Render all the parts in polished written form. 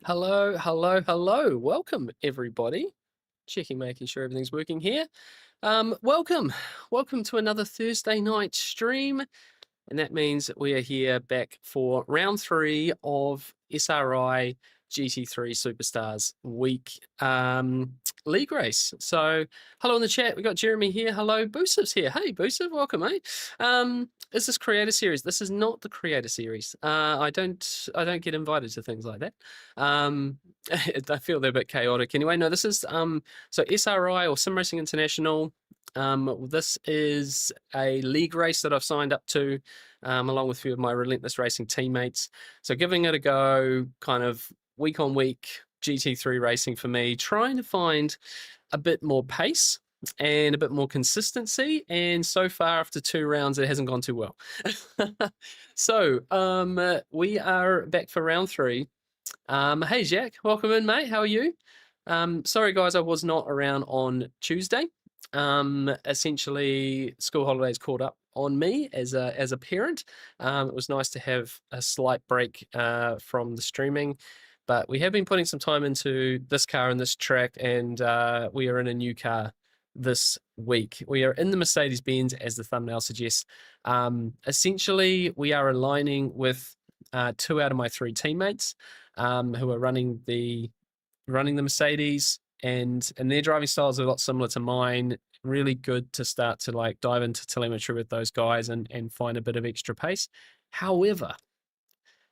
Hello, hello, hello. Welcome, everybody. Checking, making sure everything's working here. Welcome to another Thursday night stream. And that means that we are here back for round 3 of SRI GT3 Superstars Week League Race. So, hello in the chat. We got Jeremy here. Hello, Boosev's here. Hey, Boosev, welcome, mate. Is this Creator Series? This is not the Creator Series. I don't get invited to things like that. I feel they're a bit chaotic. Anyway, no, this is so SRI or Sim Racing International. This is a league race that I've signed up to, along with a few of my Relentless Racing teammates. So giving it a go, kind of week on week GT3 racing for me, trying to find a bit more pace and a bit more consistency. And so far, after 2 rounds, it hasn't gone too well. So we are back for round 3. Hey, Jack, welcome in, mate. How are you? Sorry, guys, I was not around on Tuesday. Essentially, school holidays caught up on me as a parent. It was nice to have a slight break from the streaming, but we have been putting some time into this car and this track, and we are in a new car this week. We are in the Mercedes Benz, as the thumbnail suggests. Essentially, we are aligning with 2 out of my 3 teammates who are running the Mercedes, and their driving styles are a lot similar to mine. Really good to start to like dive into telemetry with those guys and find a bit of extra pace. However,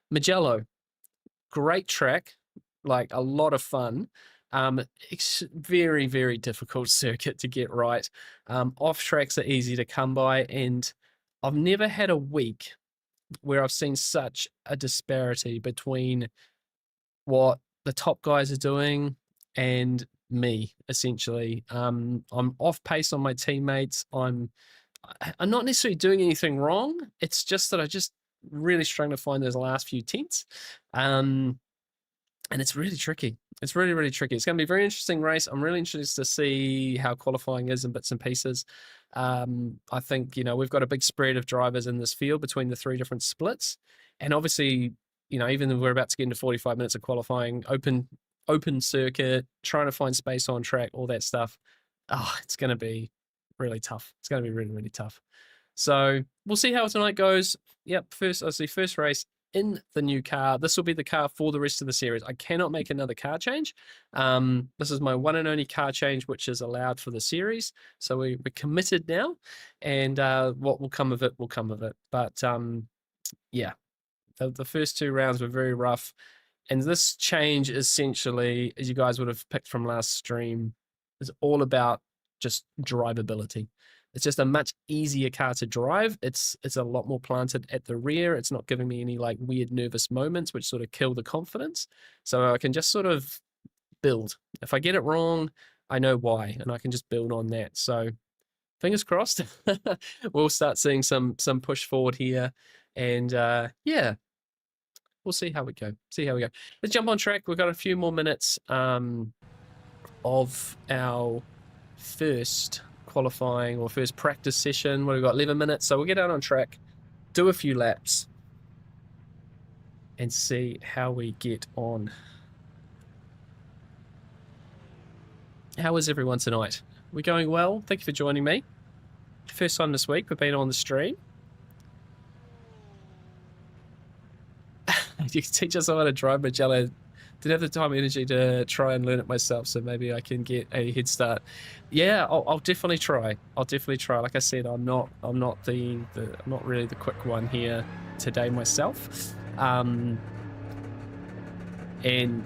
Mugello, great track, like a lot of fun. It's very, very difficult circuit to get right. Off tracks are easy to come by, and I've never had a week where I've seen such a disparity between what the top guys are doing and me, essentially. I'm off pace on my teammates. I'm not necessarily doing anything wrong. It's just that I just really struggling to find those last few tenths. And it's really tricky. It's really, really tricky. It's going to be a very interesting race. I'm really interested to see how qualifying is in bits and pieces. I think, we've got a big spread of drivers in this field between the 3 different splits. And obviously, even though we're about to get into 45 minutes of qualifying, open circuit, trying to find space on track, all that stuff. It's going to be really tough. It's going to be really, really tough. So we'll see how tonight goes. Yep, first race in the new car. This will be the car for the rest of the series. I cannot make another car change. This is my one and only car change, which is allowed for the series. So we're committed now, and what will come of it will come of it. But yeah, the first 2 rounds were very rough. And this change, essentially, as you guys would have picked from last stream, is all about just drivability. It's just a much easier car to drive. It's a lot more planted at the rear. It's not giving me any like weird nervous moments, which sort of kill the confidence. So I can just sort of build. If I get it wrong, I know why, and I can just build on that. So fingers crossed, we'll start seeing some push forward here. And yeah, we'll see how we go. Let's jump on track. We've got a few more minutes of our first qualifying or first practice session. What have we got? 11 minutes. So we'll get out on track, do a few laps, and see how we get on. How is everyone tonight? We're going well. Thank you for joining me. First time this week we've been on the stream. You can teach us how to drive Mugello. Didn't have the time and energy to try and learn it myself, so maybe I can get a head start. Yeah, I'll definitely try. Like I said, I'm not really the quick one here today myself. And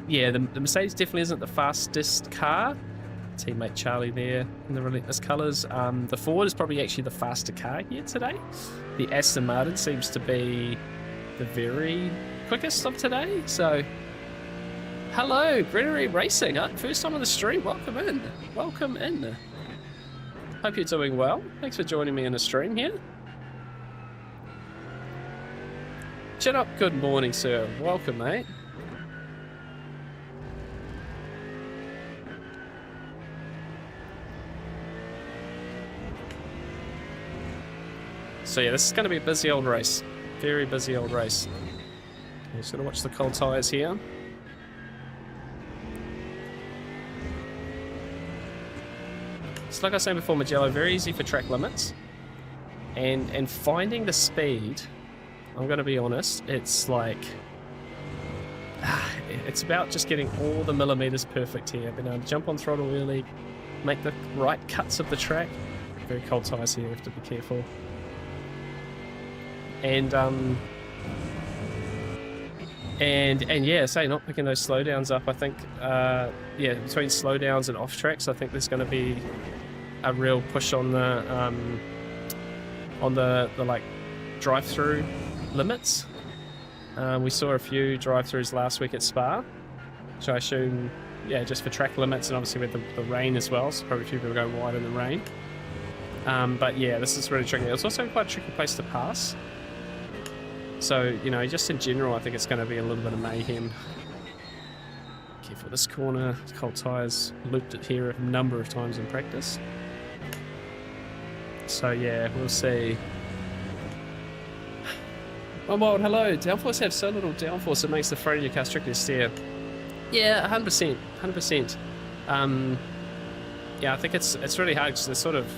yeah, the Mercedes definitely isn't the fastest car. Teammate Charlie there in the Relentless colours. The Ford is probably actually the faster car here today. The Aston Martin seems to be the very quickest of today. So hello, Greenery Racing, first time on the stream. Welcome in. Hope you're doing well. Thanks for joining me on the stream here. Chin up, good morning, sir. Welcome, mate. So yeah, this is going to be a busy old race. Very busy old race. Just going to watch the cold tyres here. it's like I was saying before, Mugello, very easy for track limits. And finding the speed, I'm going to be honest, it's like... it's about just getting all the millimeters perfect here. Being able to jump on throttle early, make the right cuts of the track. Very cold tyres here, you have to be careful. And yeah, say not picking those slowdowns up. I think yeah, between slowdowns and off tracks, I think there's going to be a real push on the like drive-through limits. We saw a few drive-throughs last week at Spa, which I assume, yeah, just for track limits, and obviously with the rain as well, so probably a few people go wide in the rain. But yeah, this is really tricky. It's also quite a tricky place to pass. So, you know, just in general, I think it's going to be a little bit of mayhem. Careful this corner, cold tyres, looped it here a number of times in practice. So yeah, we'll see. Oh, well, hello. Downforce have so little downforce it makes the front of your car strictly steer. Yeah, 100%, 100%. Yeah, I think it's really hard because they're sort of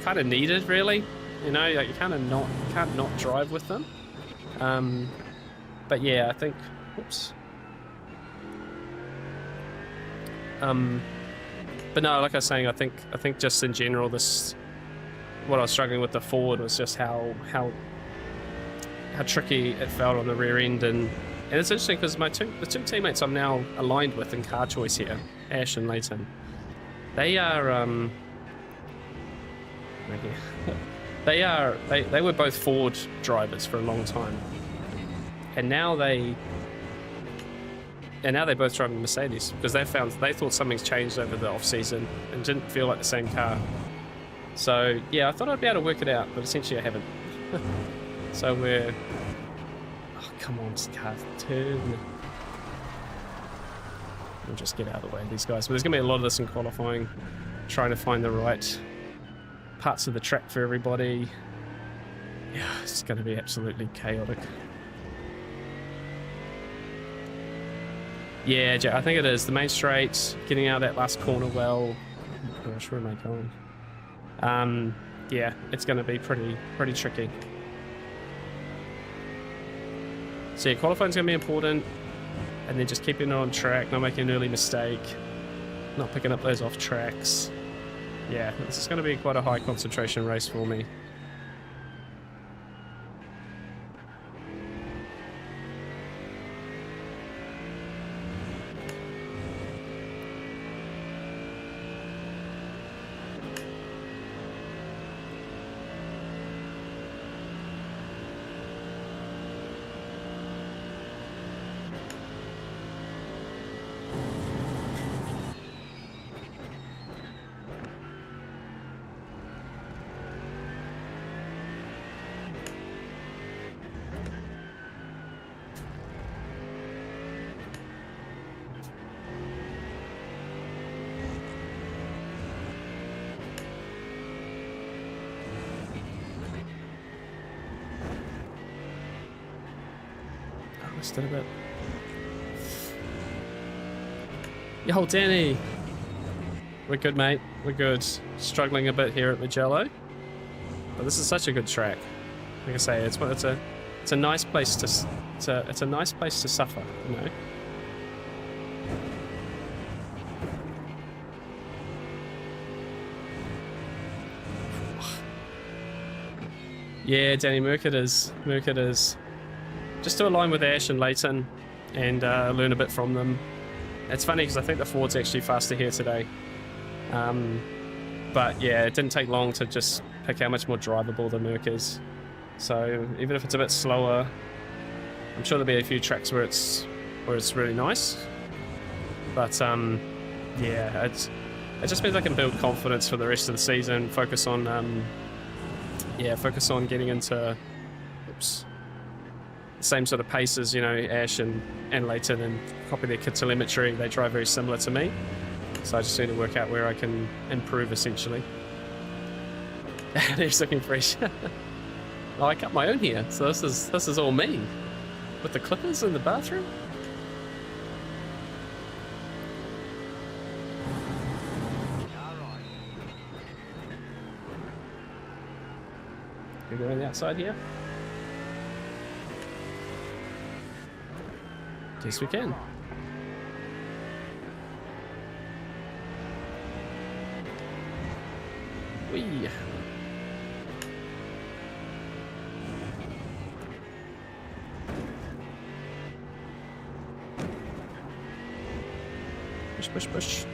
kind of needed, really. You know, like you can't not drive with them. But yeah, I think, oops. But no, like I was saying, I think just in general, what I was struggling with the Ford was just how tricky it felt on the rear end, and it's interesting because the two teammates I'm now aligned with in car choice here, Ash and Leighton, they are they were both Ford drivers for a long time, and now they both drive a Mercedes because they thought something's changed over the off season and didn't feel like the same car. So yeah, I thought I'd be able to work it out, but essentially I haven't. So we're... Oh, come on, car, turn. We'll just get out of the way of these guys. But there's going to be a lot of this in qualifying, trying to find the right parts of the track for everybody. Yeah, it's going to be absolutely chaotic. Yeah, I think it is. The main straight, getting out of that last corner well. Oh gosh, where am I going? Yeah, it's going to be pretty tricky. So yeah, qualifying's going to be important, and then just keeping it on track, not making an early mistake, not picking up those off tracks. Yeah, this is going to be quite a high concentration race for me. A bit. Yo, Danny! We're good, mate. We're good. Struggling a bit here at Mugello, but this is such a good track. Like I say, it's a nice place to it's a nice place to suffer, you know. Yeah, Danny, Merc it is. Just to align with Ash and Leighton and learn a bit from them. It's funny because I think the Ford's actually faster here today. But yeah, it didn't take long to just pick how much more drivable the Merc is. So even if it's a bit slower, I'm sure there'll be a few tracks where it's really nice. But yeah, it just means I can build confidence for the rest of the season. Focus on getting into same sort of paces, you know, Ash and Leighton, and copy their kit telemetry. They drive very similar to me, so I just need to work out where I can improve, essentially. He's looking fresh. Oh, I cut my own here, so this is all me with the clippers in the bathroom. We go on the outside here. Yes, we can. Whee! Push, push, push.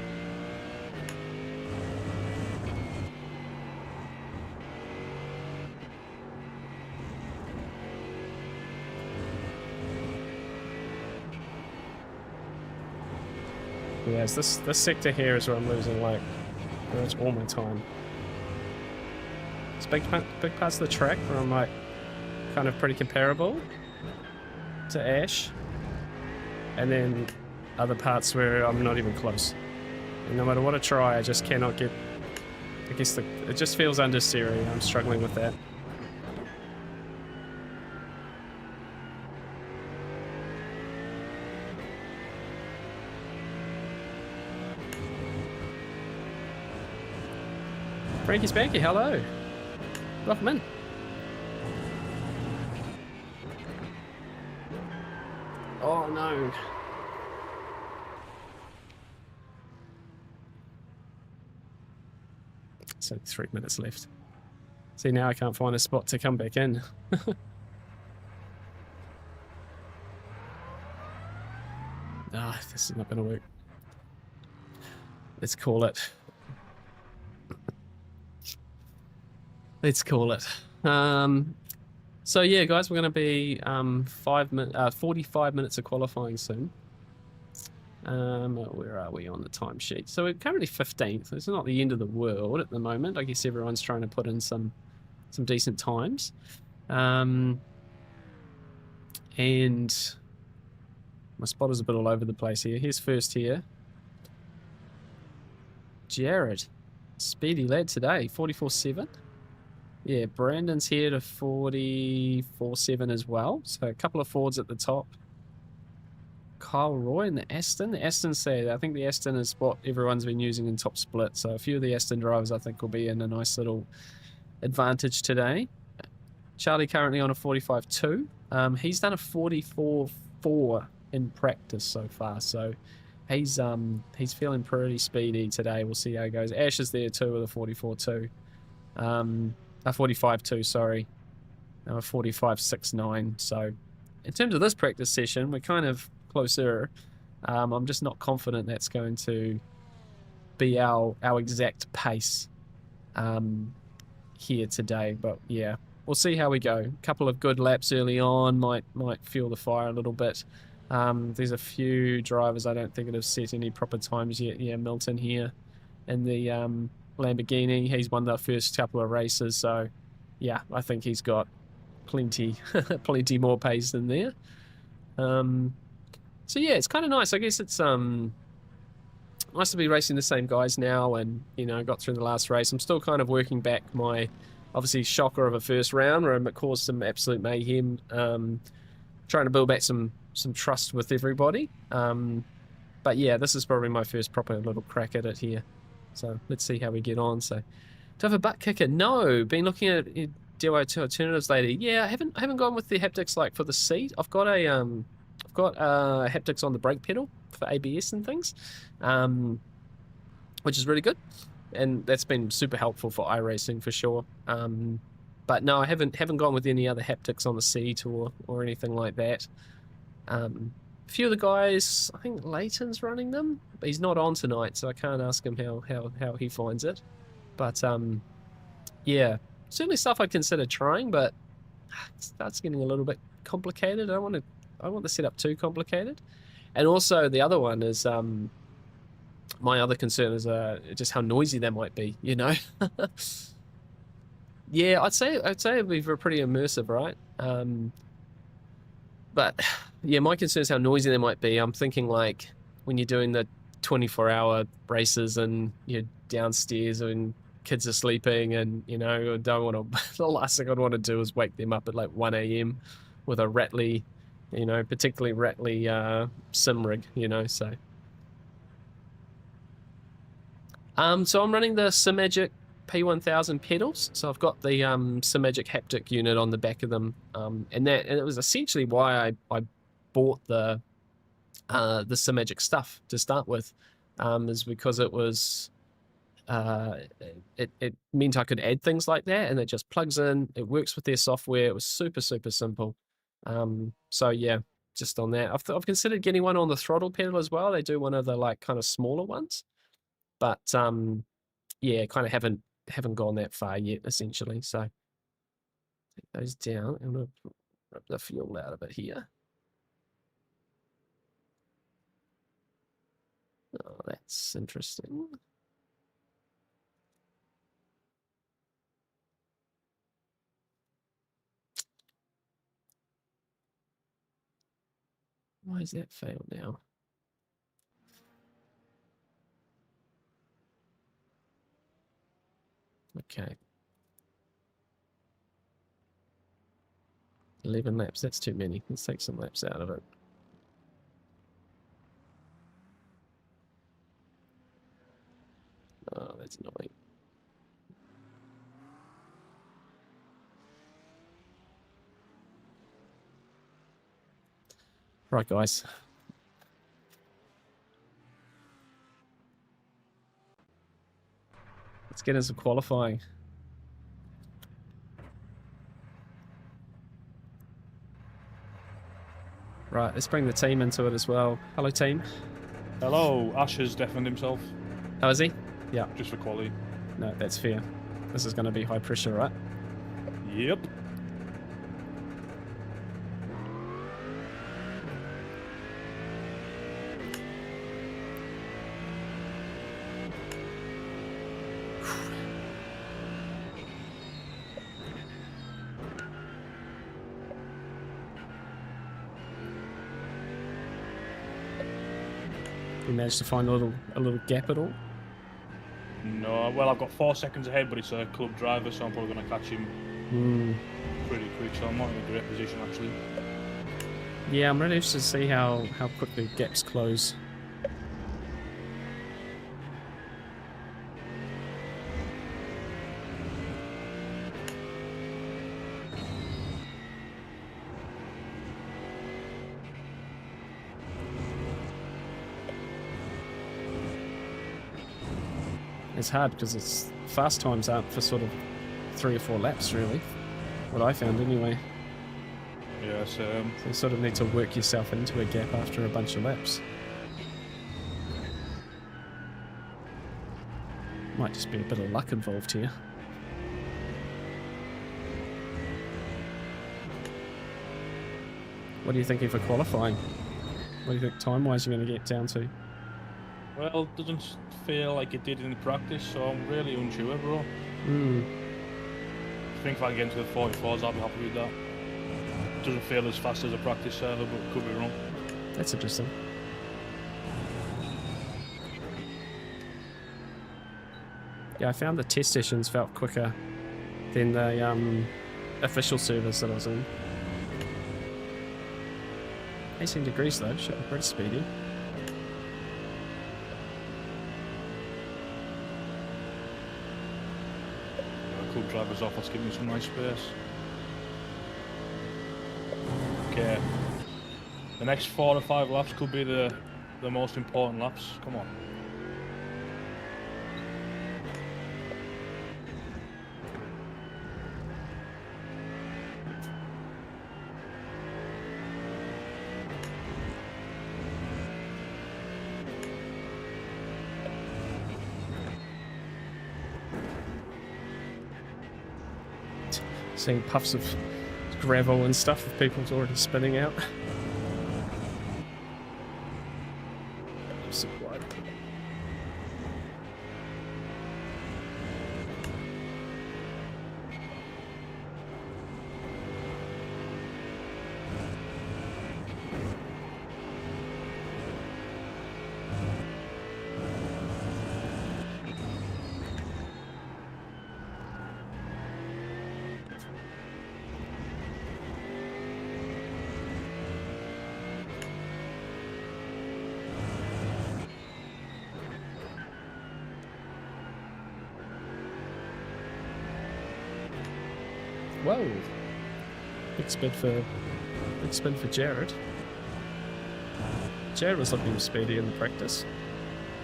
Yes, this sector here is where I'm losing like pretty much all my time. It's big parts of the track where I'm like kind of pretty comparable to Ash, and then other parts where I'm not even close. And no matter what I try, I just cannot get. I guess it just feels understeery. I'm struggling with that. Frankie Spanky, hello. Welcome in. Oh no. It's only 3 minutes left. See, now I can't find a spot to come back in. Ah, this is not going to work. Let's call it. Let's call it. So yeah, guys, we're going to be 45 minutes of qualifying soon. Where are we on the timesheet? So we're currently 15th. It's not the end of the world at the moment. I guess everyone's trying to put in some decent times. And my spotter's a bit all over the place here. Here's first here. Jared, speedy lad today, 44.7. Yeah, Brandon's here to 44.7 as well. So a couple of Fords at the top. Kyle Roy in the Aston. The Aston's there. I think the Aston is what everyone's been using in top split. So a few of the Aston drivers I think will be in a nice little advantage today. Charlie currently on a 45.2. He's done a 44.4 in practice so far. So he's feeling pretty speedy today. We'll see how it goes. Ash is there too with a 44.2. A 45.2, sorry. A 45.69. So in terms of this practice session, we're kind of closer. I'm just not confident that's going to be our exact pace here today. But yeah, we'll see how we go. A couple of good laps early on might fuel the fire a little bit. There's a few drivers I don't think that have set any proper times yet. Yeah, Milton here in the Lamborghini. He's won the first couple of races, so yeah, I think he's got plenty more pace than there. So yeah, it's kind of nice. I guess it's nice to be racing the same guys now, and you know, got through the last race. I'm still kind of working back my obviously shocker of a first round where it caused some absolute mayhem. Trying to build back some trust with everybody. But yeah, this is probably my first proper little crack at it here. So let's see how we get on. So, do I have a butt kicker? No. Been looking at DIY2 alternatives lately. Yeah, I haven't gone with the haptics like for the seat. I've got haptics on the brake pedal for ABS and things, which is really good, and that's been super helpful for iRacing for sure. But no, I haven't gone with any other haptics on the seat or anything like that. A few of the guys, I think Leighton's running them, but he's not on tonight, so I can't ask him how he finds it. But yeah, certainly stuff I'd consider trying, but it starts getting a little bit complicated. I don't want the setup too complicated. And also the other one is my other concern is just how noisy they might be, you know. Yeah, I'd say it'd be pretty immersive, right? But yeah, my concern is how noisy they might be. I'm thinking like when you're doing the 24-hour races and you're downstairs and kids are sleeping, and you know, I don't want to. The last thing I'd want to do is wake them up at like 1 a.m. with a rattly, you know, particularly rattly sim rig, you know. So I'm running the Simagic P1000 pedals. So I've got the Simagic haptic unit on the back of them, and it was essentially why I bought the Simagic stuff to start with, is because it was it meant I could add things like that, and it just plugs in. It works with their software. It was super simple. So yeah, just on that, I've considered getting one on the throttle pedal as well. They do one of the like kind of smaller ones, but yeah, kind of haven't gone that far yet, essentially. So take those down. I'm gonna rip the fuel out of it here. Oh, that's interesting. Why is that failed now? Okay. 11 laps, that's too many. Let's take some laps out of it. Oh, that's annoying. Right, guys. Let's get into qualifying. Right, let's bring the team into it as well. Hello, team. Hello, Ash has deafened himself. Oh, is he? Yeah. Just for quality. No, that's fair. This is going to be high pressure, right? Yep. You managed to find a little gap at all? No, well, I've got 4 seconds ahead, but it's a club driver, so I'm probably going to catch him pretty quick, so I'm not in a great position, actually. Yeah, I'm really interested to see how quickly gaps close. It's hard because it's fast times aren't for sort of 3 or 4 laps, really. What I found, anyway. Yeah, So you sort of need to work yourself into a gap after a bunch of laps. Might just be a bit of luck involved here. What are you thinking for qualifying? What do you think time-wise you're going to get down to? well, it doesn't feel like it did in the practice, so I'm really unsure, bro. I think if I get into the 44s, I'll be happy with that. It doesn't feel as fast as a practice server, but could be wrong. That's interesting. Yeah, I found the test sessions felt quicker than the official servers that I was in. 18 degrees though, should be pretty speedy. Club drivers off, let's give me some nice space. Okay. The next 4 or 5 laps could be the most important laps. Come on. Seeing puffs of gravel and stuff with people's already spinning out. So wide. Whoa. Big spin for Jared. Jared was looking speedy in the practice.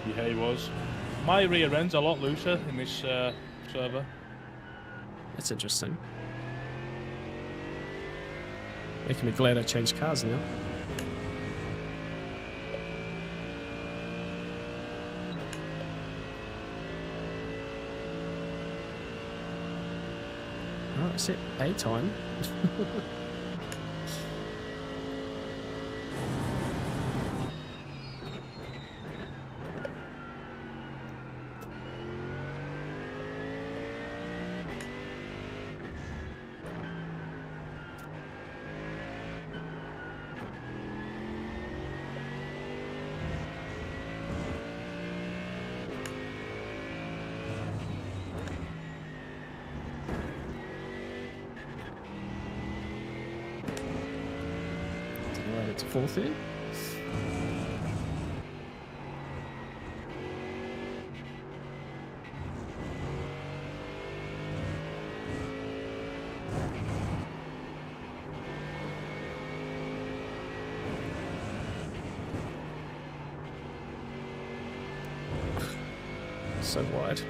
Yeah, he was. My rear end's a lot looser in this server. That's interesting. Making me glad I changed cars now. Oh, I set A time. To fourth here. So wide.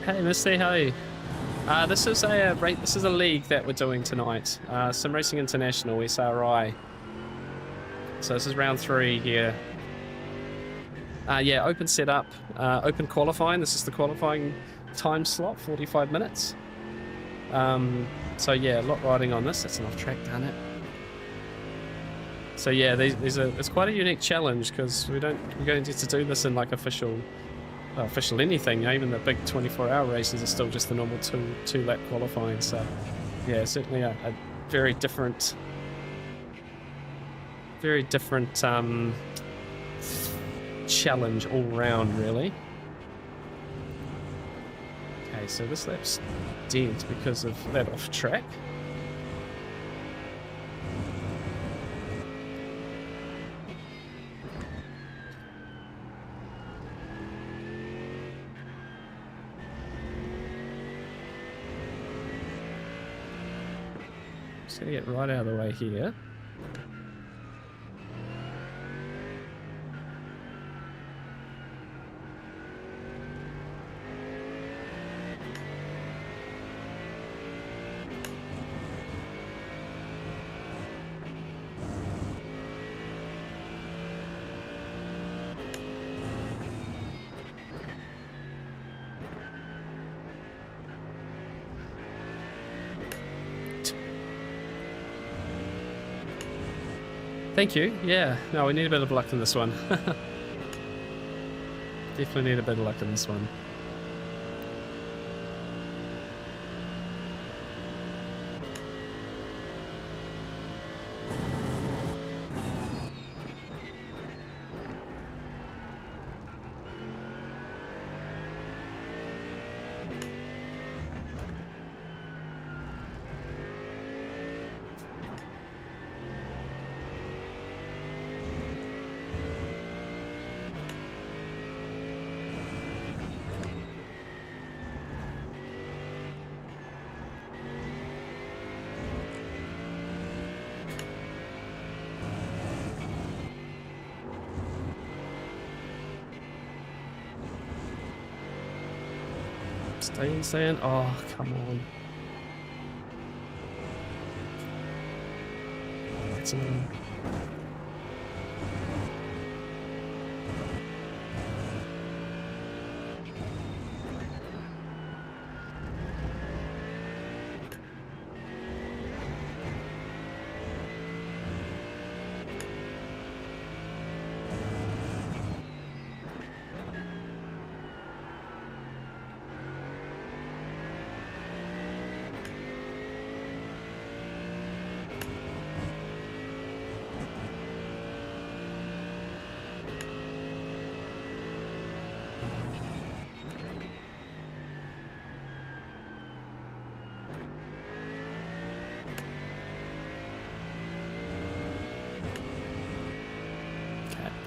Hey, Misty, hey. This is a league that we're doing tonight. Sim Racing International, SRI. So this is round 3 here. Yeah, open setup, open qualifying. This is the qualifying time slot, 45 minutes. So yeah, a lot riding on this. That's an off-track, darn it. So yeah, it's quite a unique challenge because we don't get to do this in like official anything. Even the big 24-hour races are still just the normal two lap qualifying. So yeah, certainly a very different challenge all round, really. Okay, so this lap's dead because of that off track. Just gonna get right out of the way here. Thank you. Yeah, no, we need a bit of luck in this one. Definitely need a bit of luck in this one. Stay in. Oh, come on. That's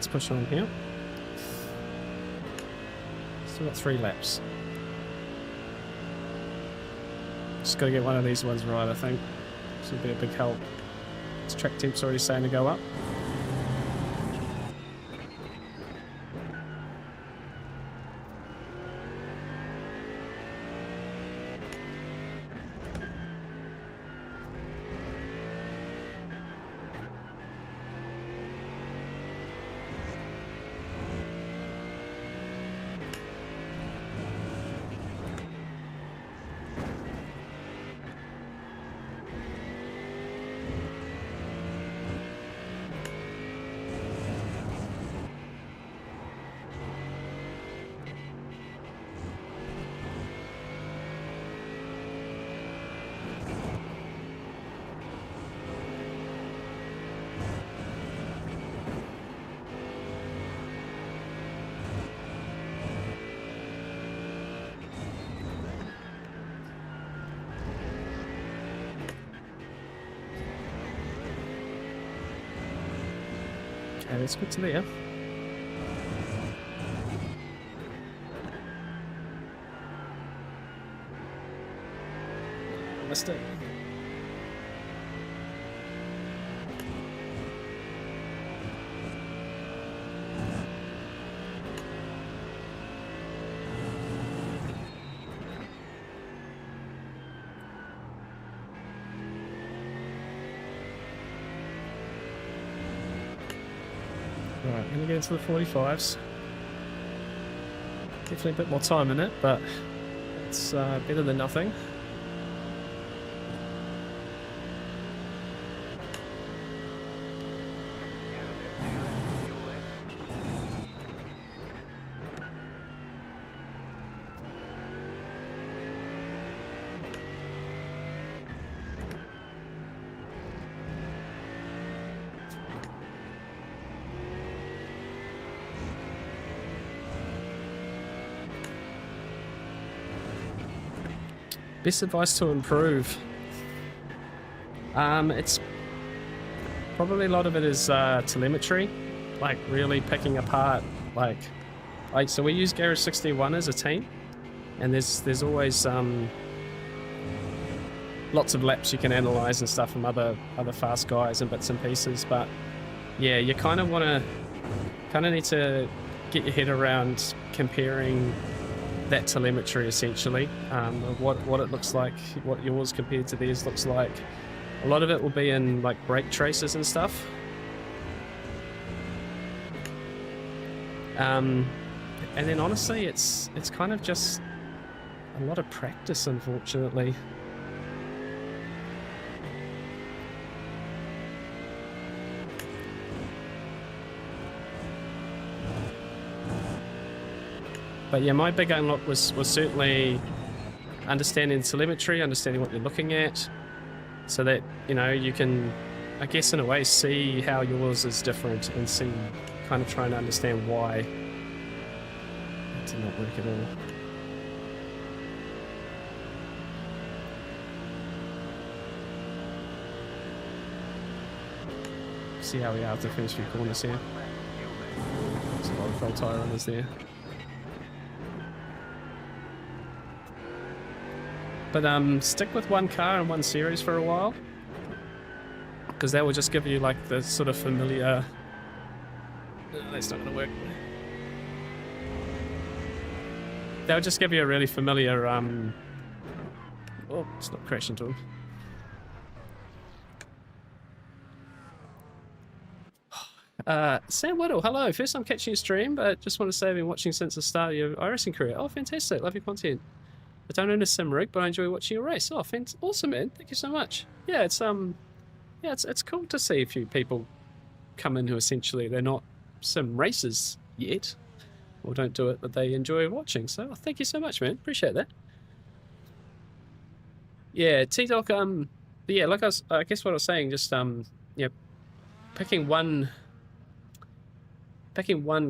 Let's push on here. Still got 3 laps. Just got to get one of these ones right, I think. This will be a big help. This track temp's already saying to go up. Okay, let's go to there. Missed it. Right, I'm gonna get into the 45s. Definitely a bit more time in it, but it's better than nothing. Best advice to improve. It's probably a lot of it is telemetry, like really picking apart, like so we use Garage 61 as a team, and there's always lots of laps you can analyze and stuff from other fast guys and bits and pieces. But yeah, you kind of need to get your head around comparing that telemetry essentially, of what it looks like, what yours compared to theirs looks like. A lot of it will be in like brake traces and stuff. And then honestly, it's kind of just a lot of practice, unfortunately. But yeah, my big unlock was certainly understanding telemetry, understanding what you're looking at, so that, you know, you can, I guess in a way, see how yours is different and see, kind of trying to understand why it did not work at all. See how we are after the first few corners here. There's a lot of fell tire runners there. But stick with one car and one series for a while, because that will just give you like the sort of familiar... that's not going to work. That will just give you a really familiar... oh, it's not crashing into him. Sam Whittle, hello. First time catching your stream, but just want to say I've been watching since the start of your iRacing career. Oh, fantastic. Love your content. I don't own a sim rig, but I enjoy watching your race. Oh, awesome, man! Thank you so much. Yeah, it's cool to see a few people come in who essentially they're not sim racers yet, or don't do it, but they enjoy watching. So thank you so much, man. Appreciate that. Yeah, T-Doc. But yeah, like I guess what I was saying, just yeah, picking one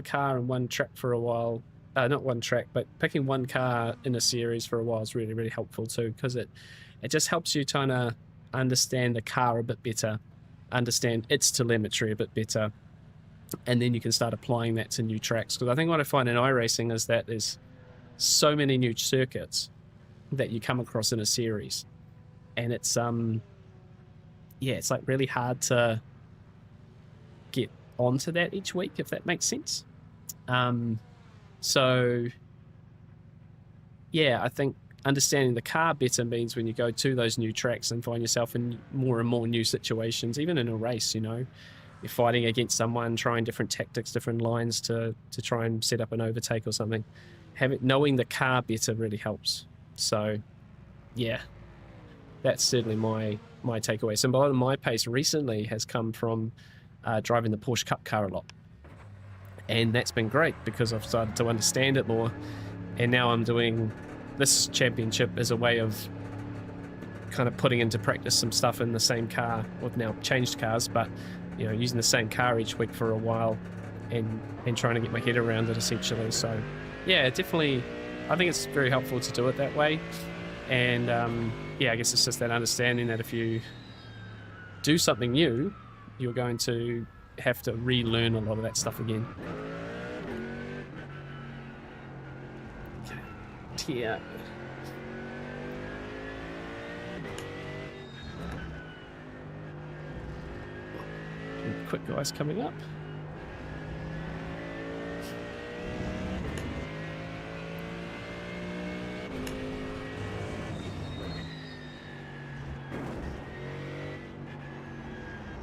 car and one track for a while. Not one track, but picking one car in a series for a while is really, really helpful too, because it just helps you kind of understand the car a bit better, understand its telemetry a bit better, and then you can start applying that to new tracks. Because I think what I find in iRacing is that there's so many new circuits that you come across in a series, and it's yeah, it's like really hard to get onto that each week, if that makes sense. So yeah, I think understanding the car better means when you go to those new tracks and find yourself in more and more new situations, even in a race, you know, you're fighting against someone, trying different tactics, different lines to try and set up an overtake or something. Knowing the car better really helps. So yeah, that's certainly my takeaway. So a lot of my pace recently has come from driving the Porsche Cup car a lot. And that's been great because I've started to understand it more. And now I'm doing this championship as a way of kind of putting into practice some stuff in the same car. We've now changed cars, but you know, using the same car each week for a while and trying to get my head around it essentially. So yeah, definitely, I think it's very helpful to do it that way. And yeah, I guess it's just that understanding that if you do something new, you're going to have to relearn a lot of that stuff again. Okay. Yeah. Quick guys coming up.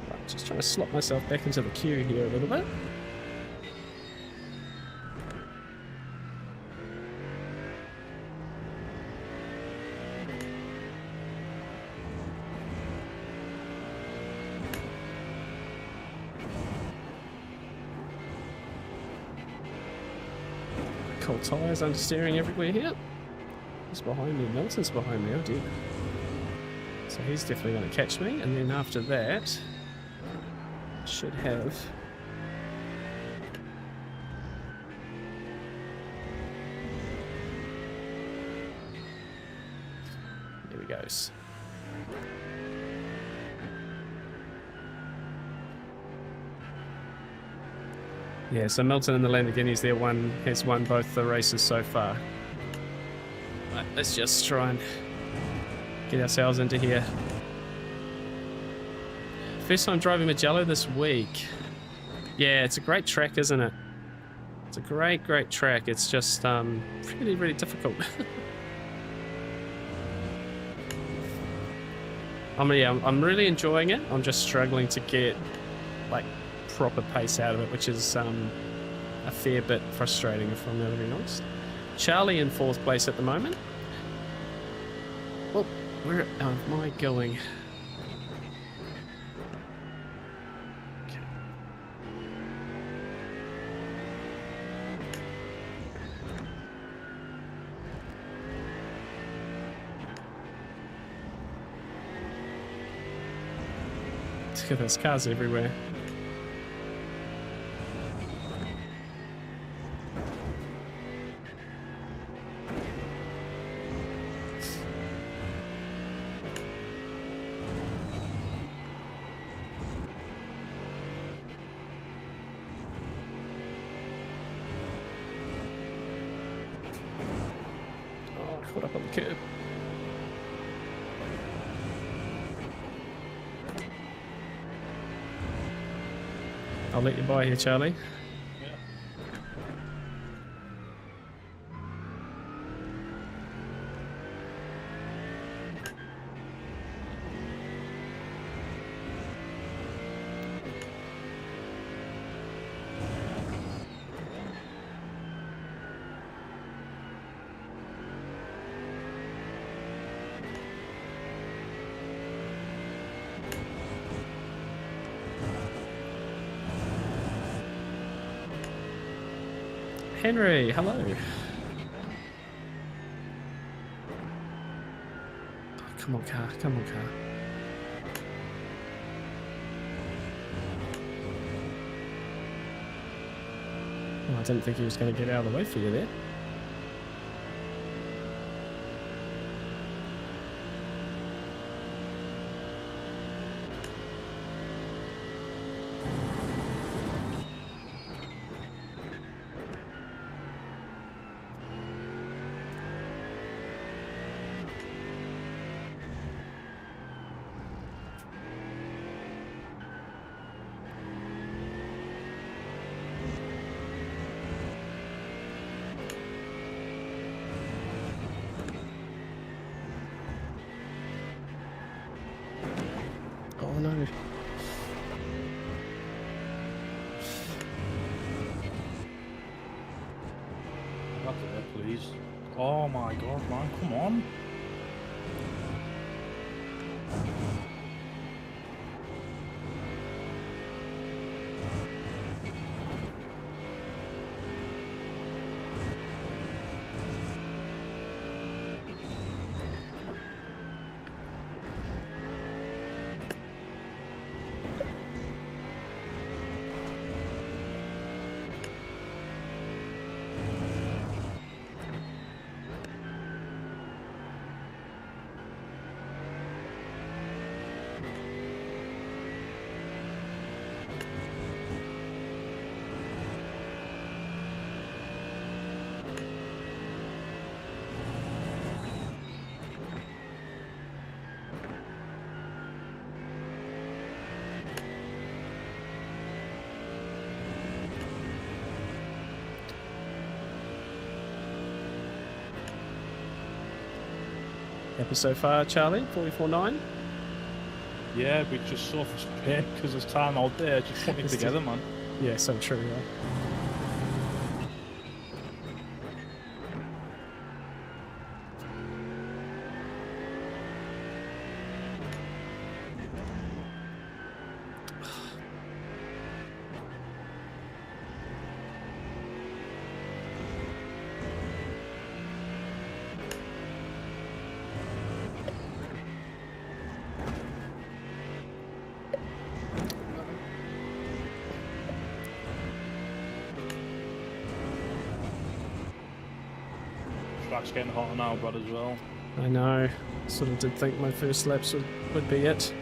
Right, just trying to slot myself back into the queue here a little bit. Cold tires, understeering everywhere here. He's behind me, Milton's behind me, oh dear. So he's definitely going to catch me, and then after that, should have... There he goes. Yeah, so Milton and the Lamborghinis there has won both the races so far. Right, let's just try and get ourselves into here. First time driving Mugello this week. Yeah, it's a great track, isn't it? It's a great track. It's just really, really difficult. I'm really enjoying it. I'm just struggling to get like proper pace out of it, which is a fair bit frustrating if I'm going to be honest. Charlie in 4th place at the moment. Well, where am I going? Okay. Look at those cars everywhere. Caught up on the curb. I'll let you by here, Charlie. Yeah. Henry, hello. Oh, come on, car. Come on, car. Oh, I didn't think he was going to get out of the way for you there. Back there, please. Oh my god, man, come on. Happy so far, Charlie? 44.9? Yeah, we just suffer pain because there's time out there just putting it together, man. Yeah, so true, yeah. Trak's getting hotter now, Brad, as well. I know. Sort of did think my first laps would be it.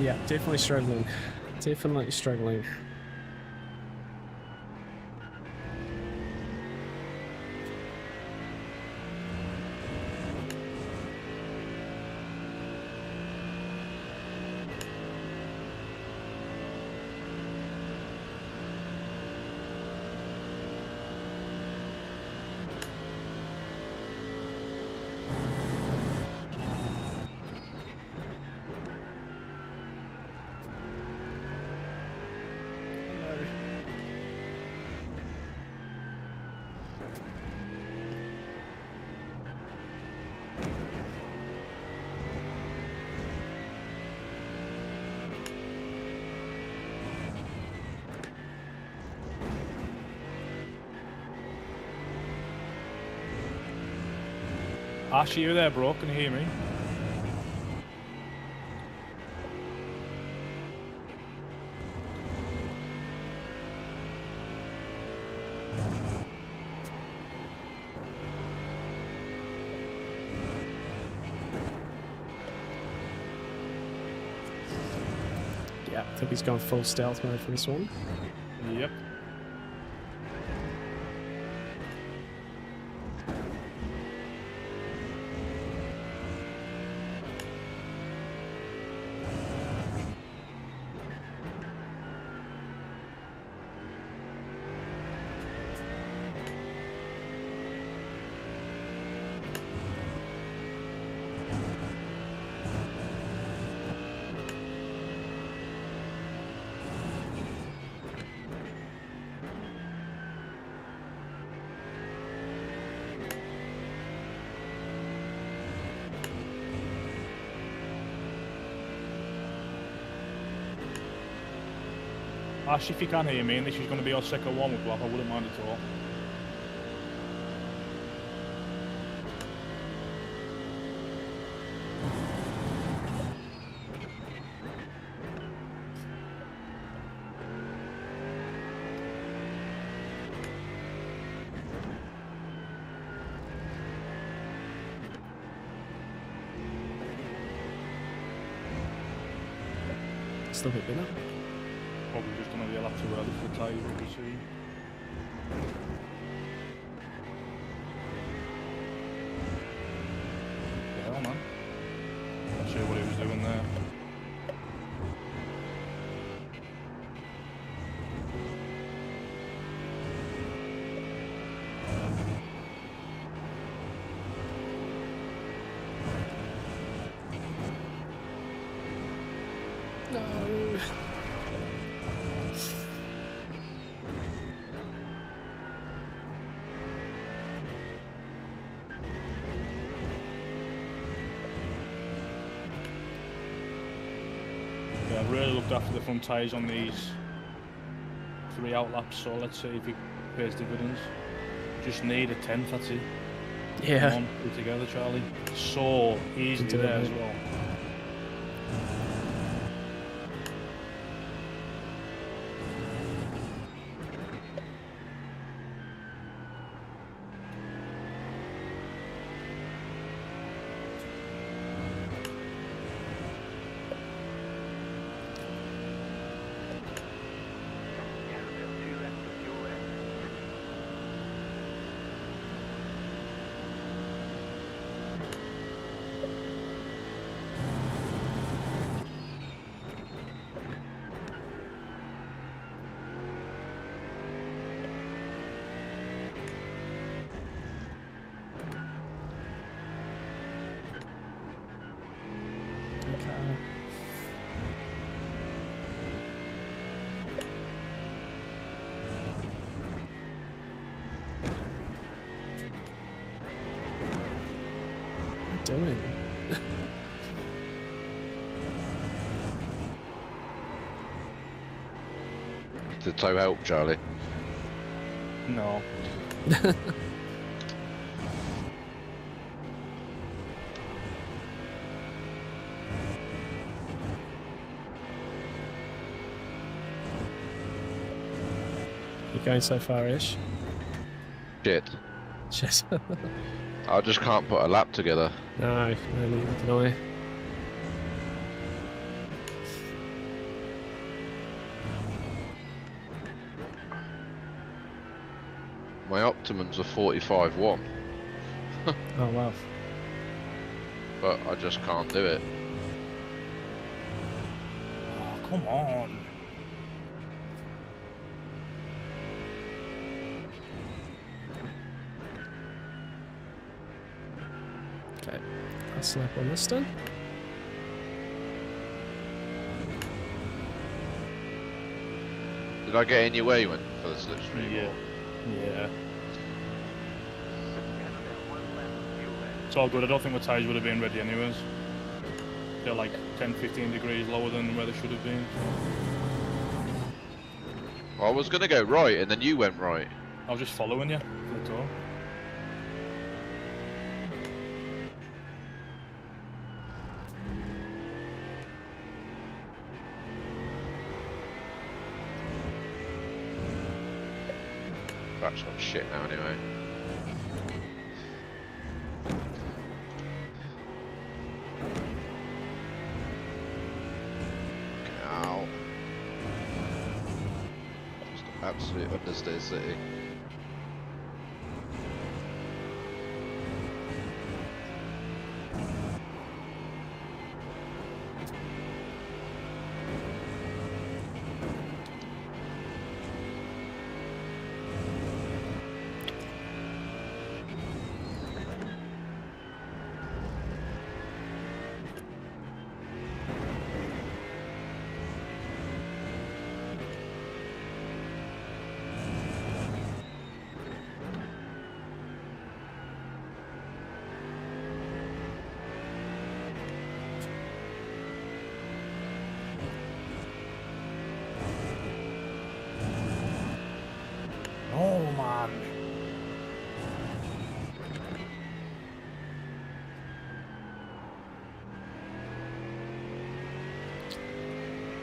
Yeah, definitely struggling. Definitely struggling. Ash, you there, bro? Can you hear me? Yeah, I think he's gone full stealth mode for this one. Yep. Ash, if you can hear me, and this is going to be our second warm-up lap, I wouldn't mind at all. still a bit better. Probably just going to be a lap too early for the tyre, we'll see. Yeah, man. Not sure what he was doing there. No. Yeah, I've really looked after the front tyres on these 3 out laps, so let's see if it pays dividends. Just need a 10th, that's it. Yeah. Come on, put it together, Charlie. So easy do it, there as mate. well. Okay. What are you doing? Did the tow help, Charlie? No. You're going so far-ish. Shit. Shit. I just can't put a lap together. No, neither can I. My Optimum's a 45-1, Oh wow. but I just can't do it. Oh, come on. Okay, I'll snap on this then. Did I get in your way when for the slipstream? Yeah. or- Yeah. It's all good. I don't think the tyres would have been ready anyways. They're like 10-15 degrees lower than where they should have been. Well, I was gonna go right, and then you went right. I was just following you for the tour. That's not shit now, anyway. Ow. Just absolute understeer city. Oh man.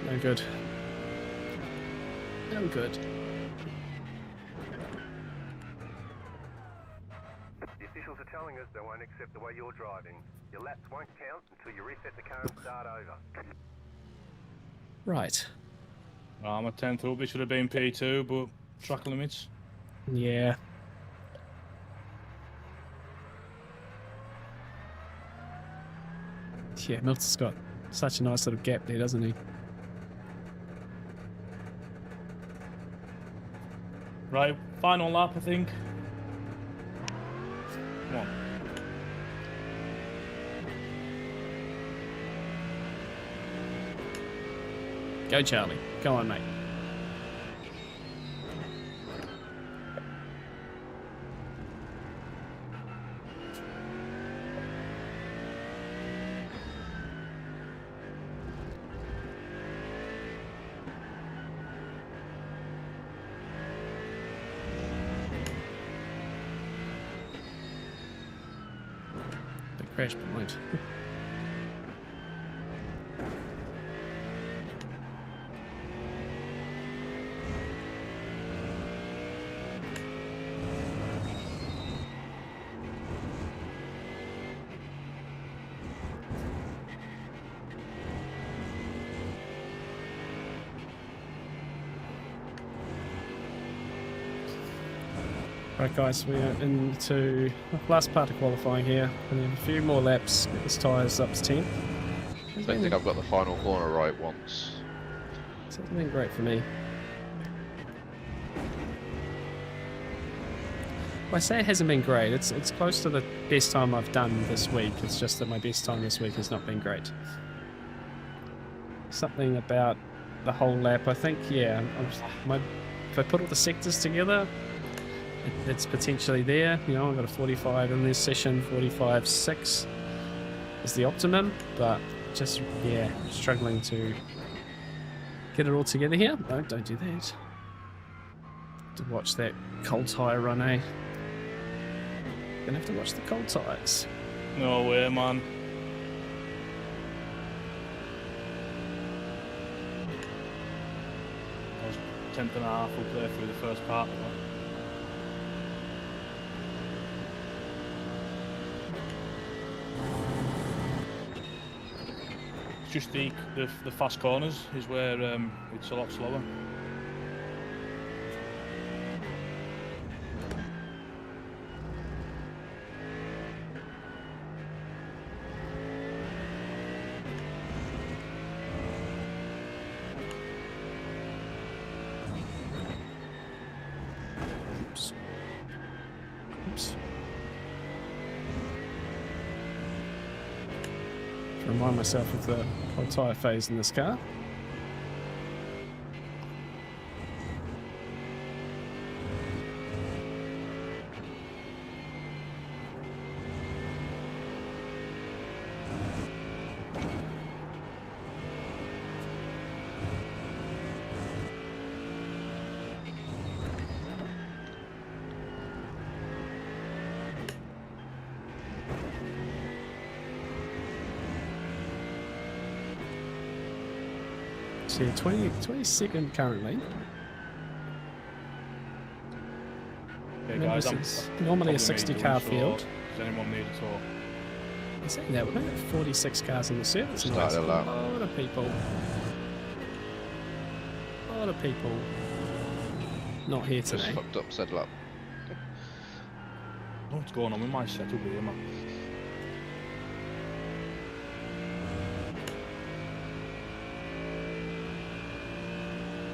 No good. No good. The officials are telling us they won't accept the way you're driving. Your laps won't count until you reset the car and start over. Right. I'm a 10th up. This should have been P2, but track limits. Yeah. Yeah, Milton's got such a nice little gap there, doesn't he? Right, final lap, I think. Come on. Go, Charlie. Go on, mate. Big crash point. Right, guys, we are into the last part of qualifying here. We have a few more laps, get this tyres up to 10. I don't think I've got the final corner right once. It's been great for me. Well, I say it hasn't been great. It's close to the best time I've done this week. It's just that my best time this week has not been great. Something about the whole lap, I think, yeah. If I put all the sectors together, it's potentially there. You know, I've got a 45 in this session, 45.6 is the optimum, but just, yeah, struggling to get it all together here. No, don't do that. To watch that cold tyre run, eh? Gonna have to watch the cold tyres. No way, man. I was 10th and a half up there through the first part. It's just the fast corners is where it's a lot slower. Oops. Oops. To remind myself of the cold tyre phase in this car. So yeah, 22nd currently. Okay, guys, It's normally a 60-car field. Does anyone need a tour? I'm saying that, we've only got 46 cars in the service. We'll Nice. start A it up. lot of people. A lot of people not here Just today. fucked up said lap. What's going on with my setup here, man?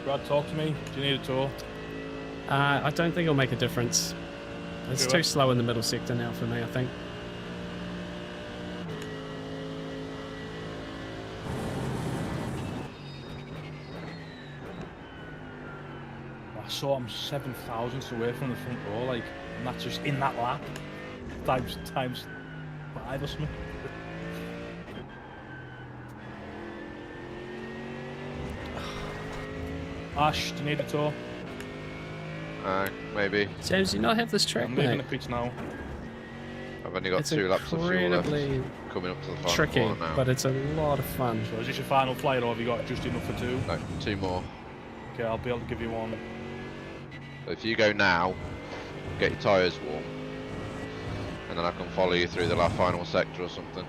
Brad, talk to me. Do you need a tour? I don't think it'll make a difference. It's Do too it. slow in the middle sector now for me, I think. I saw I'm 7 thousandths away from the front row, like, and that's just in that lap. Times 5 or something. Ash, do you need a tour? Maybe. James, do you not have this track, I'm leaving mate? the pitch now. I've only got It's 2 laps of fuel left. incredibly Coming up to the final tricky, corner now. but it's a lot of fun. So is this your final flight, or have you got just enough for 2? No, 2 more. Okay, I'll be able to give you one. So if you go now, get your tyres warm, and then I can follow you through the last final sector or something.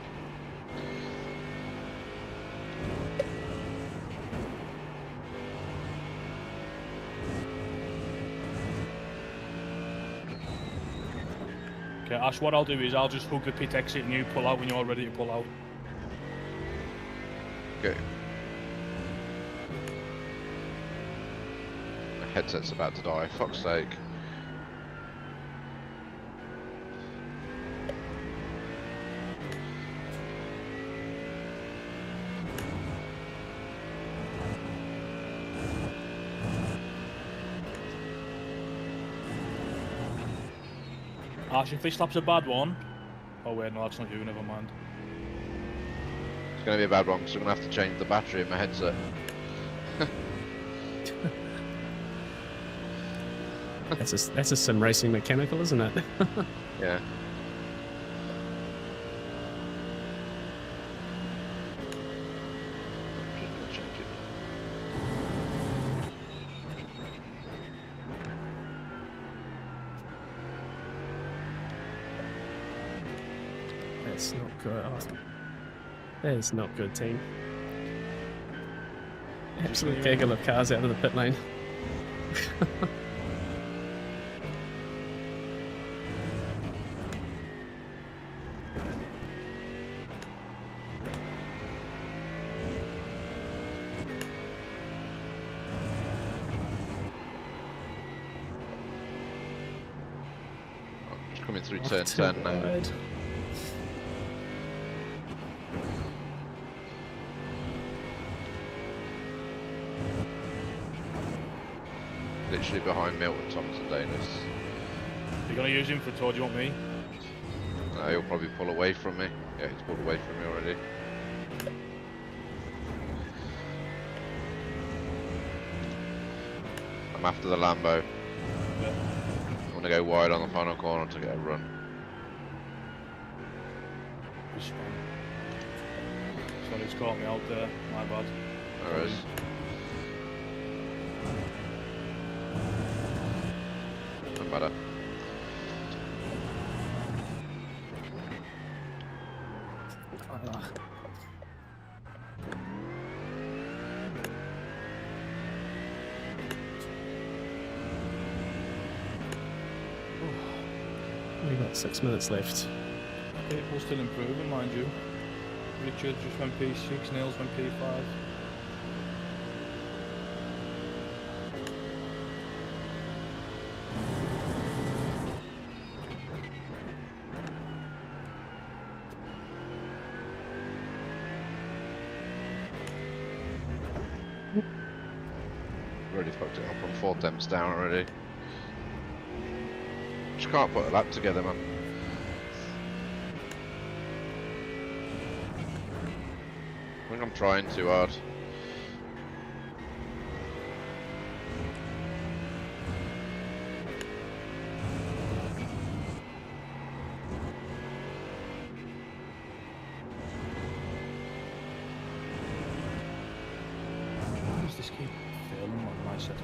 Okay, Ash, what I'll do is I'll just hug the pit exit and you pull out when you're ready to pull out. Okay. My headset's about to die, fuck's sake. Ash, if this lap's a bad one... Oh wait, no, that's not you, never mind. It's going to be a bad one because I'm going to have to change the battery in my headset. That's a sim racing mechanical, isn't it? Yeah. Just going to change it. That's not good. Oh, that is not good, team. Absolute gaggle of cars out of the pit lane. Just coming through turn 10 now. Wide. Literally behind Milton Thomas and Davis. You're gonna use him for a tour, do you want me? No, he'll probably pull away from me. Yeah, he's pulled away from me already. I'm after the Lambo. Yeah. I want to go wide on the final corner to get a run. This one. Sorry, it's caught me out there, my bad. There is. No matter. Ah. We've got 6 minutes left. People's still improving, mind you. Richard just went P6, Niels went P5. Already fucked it up. I'm 4 temps down already. Just can't put a lap together, man. I think I'm trying too hard. Why does this keep failing on my setup?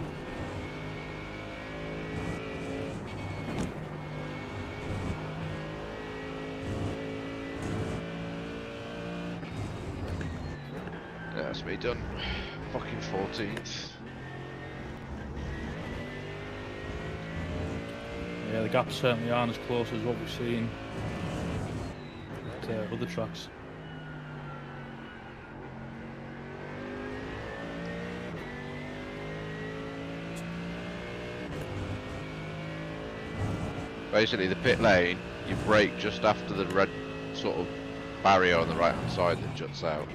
Yeah, that's me done. Fucking 14th. Yeah, the gaps certainly aren't as close as what we've seen at other tracks. Basically, the pit lane, you brake just after the red sort of barrier on the right hand side that juts out.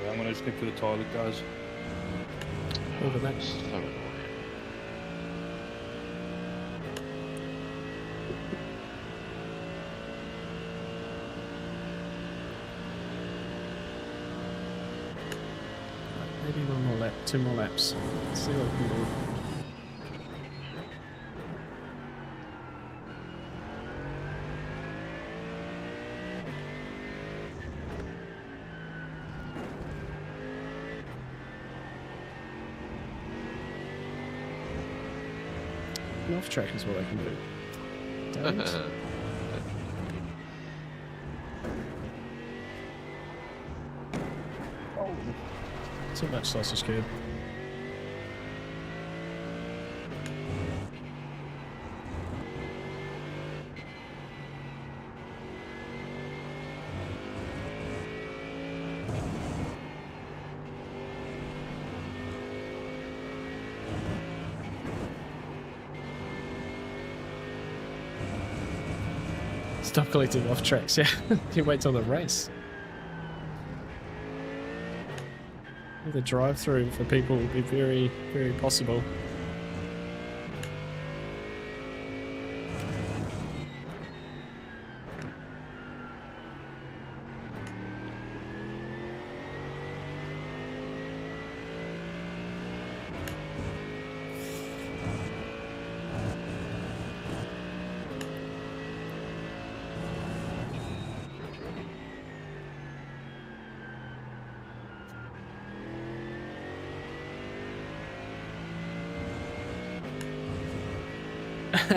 Yeah, I'm gonna just nip to the toilet, guys. Over that. So annoying. Maybe one more lap, 2 more laps. Let's see what we can do. And off track is what I can do. Don't. Too much sausage curb. Stop collecting off tracks, yeah. You wait till the race. The drive-through for people would be very, very possible.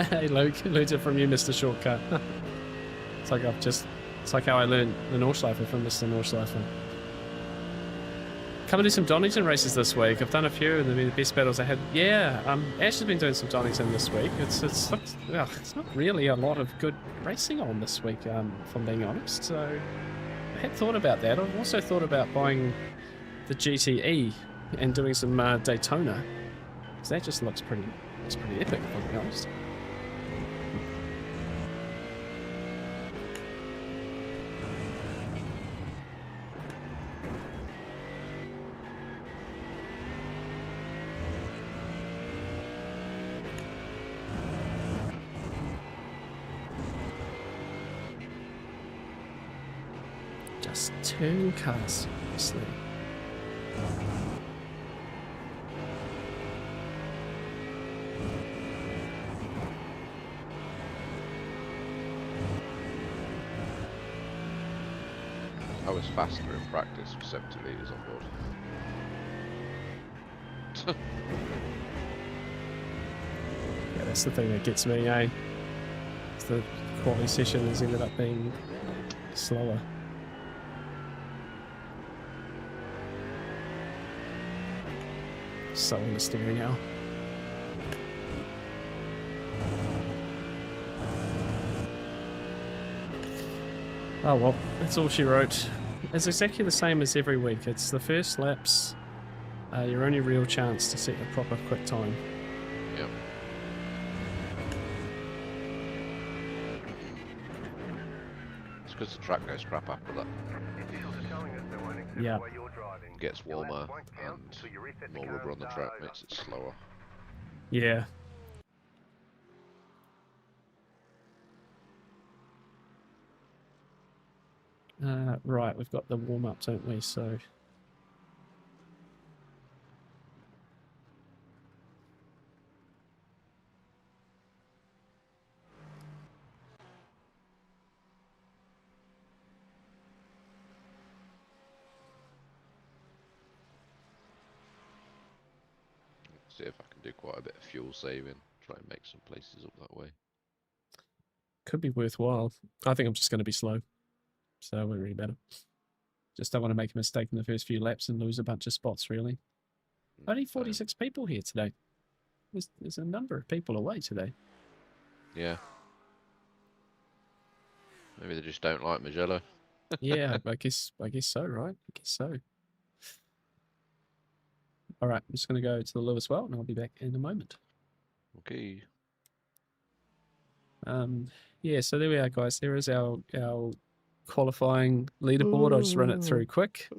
Hey Luke, learned it from you, Mr. Shortcut. It's like how I learned the Nordschleife from Mr. Nordschleife. Come and do some Donington races this week. I've done a few and they've been the best battles I had. Yeah, Ash has been doing some Donington this week. It's not really a lot of good racing on this week, if I'm being honest. So I had thought about that. I've also thought about buying the GTE and doing some Daytona. Because that just looks pretty epic, if I'm being honest. Just 2 cars, seriously. I was faster in practice with 70 litres on board. Yeah, that's the thing that gets me, eh? It's the quality session has ended up being slower. So on the steering now. Oh well, that's all she wrote. It's exactly the same as every week. It's the first laps, your only real chance to set a proper quick time. Yep. It's because the track goes crap after that. Yeah. It gets warmer and more rubber on the track makes it slower. Yeah. Right, we've got the warm-up, don't we? So... See if I can do quite a bit of fuel saving, try and make some places up that way. Could be worthwhile. I think I'm just going to be slow. So it won't really matter. Just don't want to make a mistake in the first few laps and lose a bunch of spots, really. Only 46 people here today. There's a number of people away today. Yeah. Maybe they just don't like Mugello. Yeah, I guess so, right? I guess so. All right, I'm just going to go to the Lewis well, and I'll be back in a moment. Okay. Yeah, so there we are, guys. There is our qualifying leaderboard. I'll just run it through quick.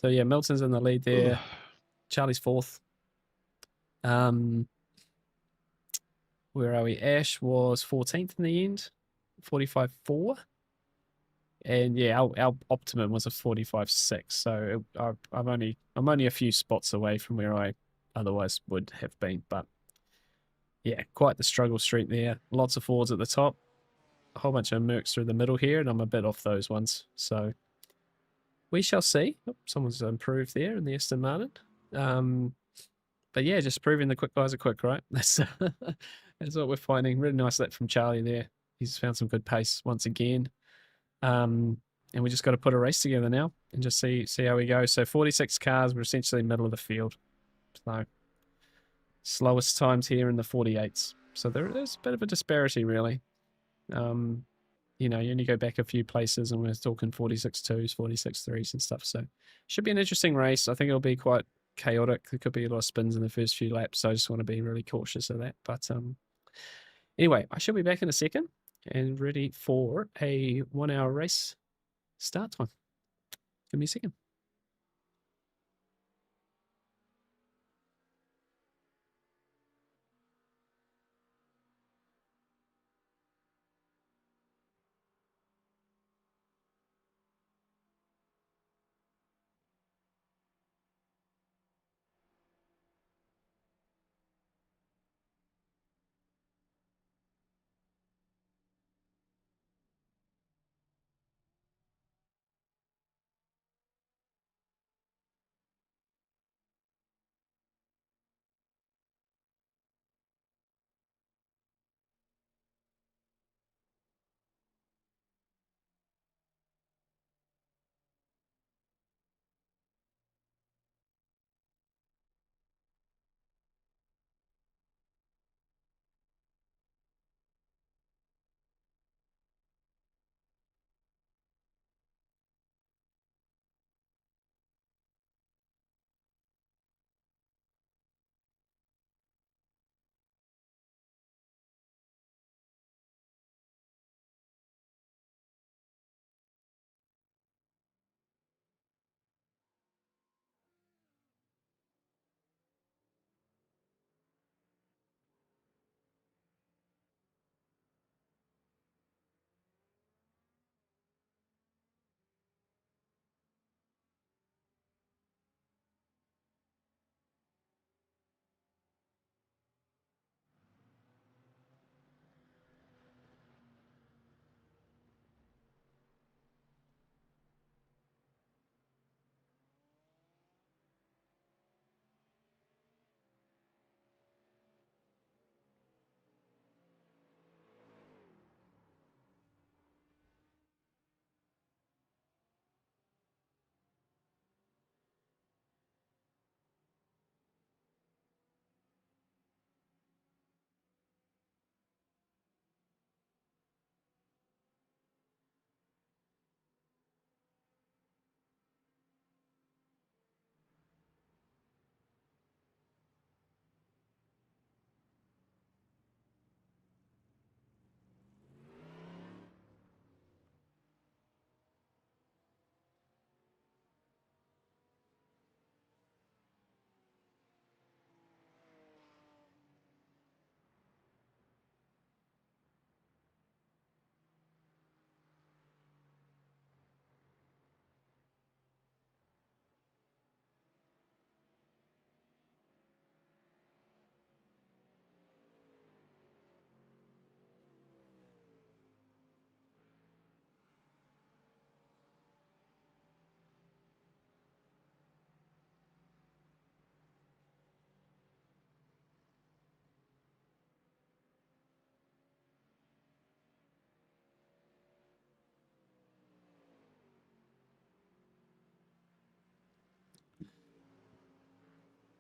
So yeah, Milton's in the lead there. Charlie's 4th. Where are we? Ash was 14th in the end, 45.4. And yeah, our optimum was a 45.6. So I'm only a few spots away from where I otherwise would have been. But yeah, quite the struggle street there. Lots of Fords at the top. A whole bunch of Mercs through the middle here, and I'm a bit off those ones. So we shall see. Oh, someone's improved there in the Aston Martin. But yeah, just proving the quick guys are quick, right? That's what we're finding. Really nice lap from Charlie there. He's found some good pace once again. And we just got to put a race together now and just see how we go. So 46 cars, we're essentially middle of the field. So slowest times here in the 48s. So there's a bit of a disparity, really. You know, you only go back a few places and we're talking 46.2s, 46.3s and stuff. So should be an interesting race. I think it'll be quite chaotic. There could be a lot of spins in the first few laps. So I just want to be really cautious of that. But anyway, I shall be back in a second. and ready for a 1 hour race start time. Give me a second.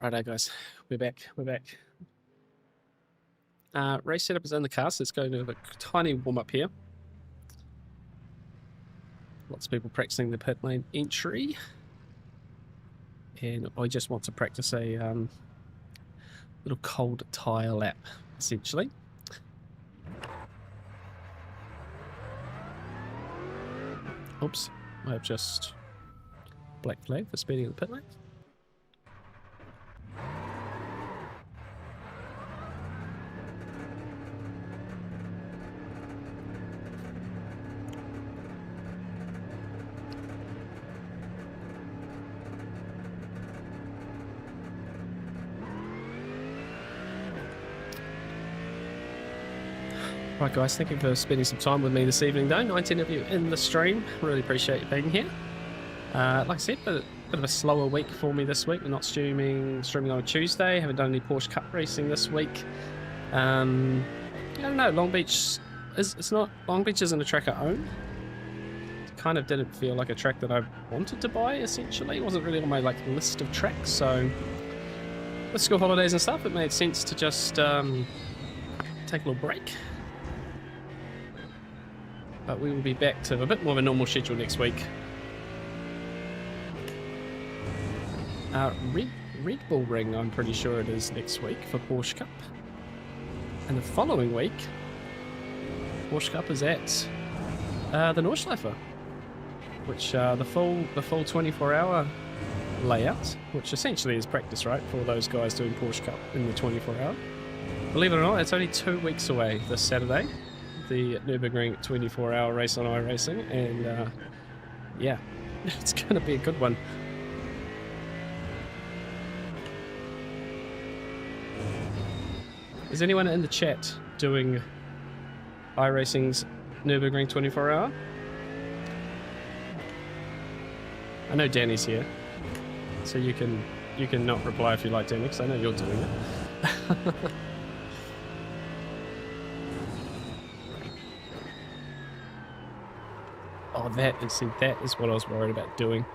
Righto, guys, we're back. Race setup is in the car, so let's go into a tiny warm up here. Lots of people practicing the pit lane entry, and I just want to practice a little cold tyre lap, essentially. Oops, I have just black flag for speeding in the pit lane. Right, guys, thank you for spending some time with me this evening, though. 19 of you in the stream. Really appreciate you being here. Like I said, a bit of a slower week for me this week. We're not streaming on a Tuesday. Haven't done any Porsche Cup racing this week. I don't know. Long Beach isn't a track I own. It kind of didn't feel like a track that I wanted to buy. Essentially, it wasn't really on my list of tracks. So, with school holidays and stuff, it made sense to just take a little break. But we will be back to a bit more of a normal schedule next week. Red Bull Ring, I'm pretty sure it is next week for Porsche Cup. And the following week, Porsche Cup is at the Nordschleife, which the full 24-hour layout, which essentially is practice, right, for those guys doing Porsche Cup in the 24-hour. Believe it or not, it's only 2 weeks away this Saturday, the Nürburgring 24-hour race on iRacing, and yeah, it's going to be a good one. Is anyone in the chat doing iRacing's Nürburgring 24-hour? I know Danny's here, so you can not reply if you like, Danny, because I know you're doing it. Oh, that is what I was worried about doing.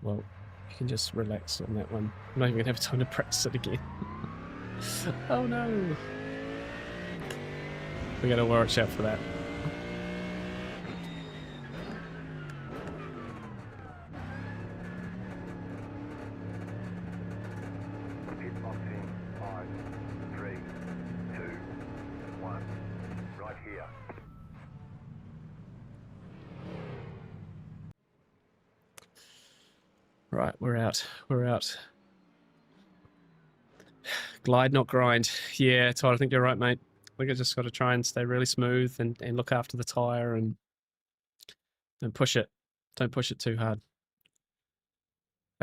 Well, you can just relax on that one. I'm not even gonna have time to practice it again. Oh no! We gotta watch out for that. Pit box in 5, 3, 2, 1. Right here. Right, we're out. We're out. Glide, not grind. Yeah, Todd, I think you're right, mate. I think I just got to try and stay really smooth and look after the tyre and push it. Don't push it too hard.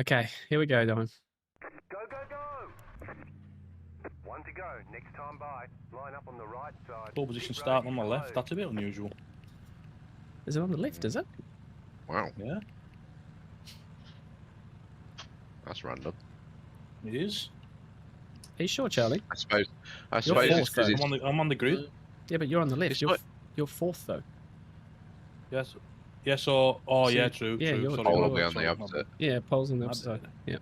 Okay, here we go, Don. Go, go, go! 1 to go. Next time by. Line up on the right side. Pole position Keep starting on running my left. slow. That's a bit unusual. Is it on the left, is it? Wow, Yeah, that's random. it is. Are you sure, Charlie? I suppose it's fourth, because though. it's I'm on the grid. Yeah, but you're on the left. It's You're, what- you're fourth, though. Yes. Yes. Oh, So, yeah. True. yeah, true. you're- Sorry, Pole you're- will be on sorry, the my opposite. Yeah, pole's on the My opposite side. Yeah.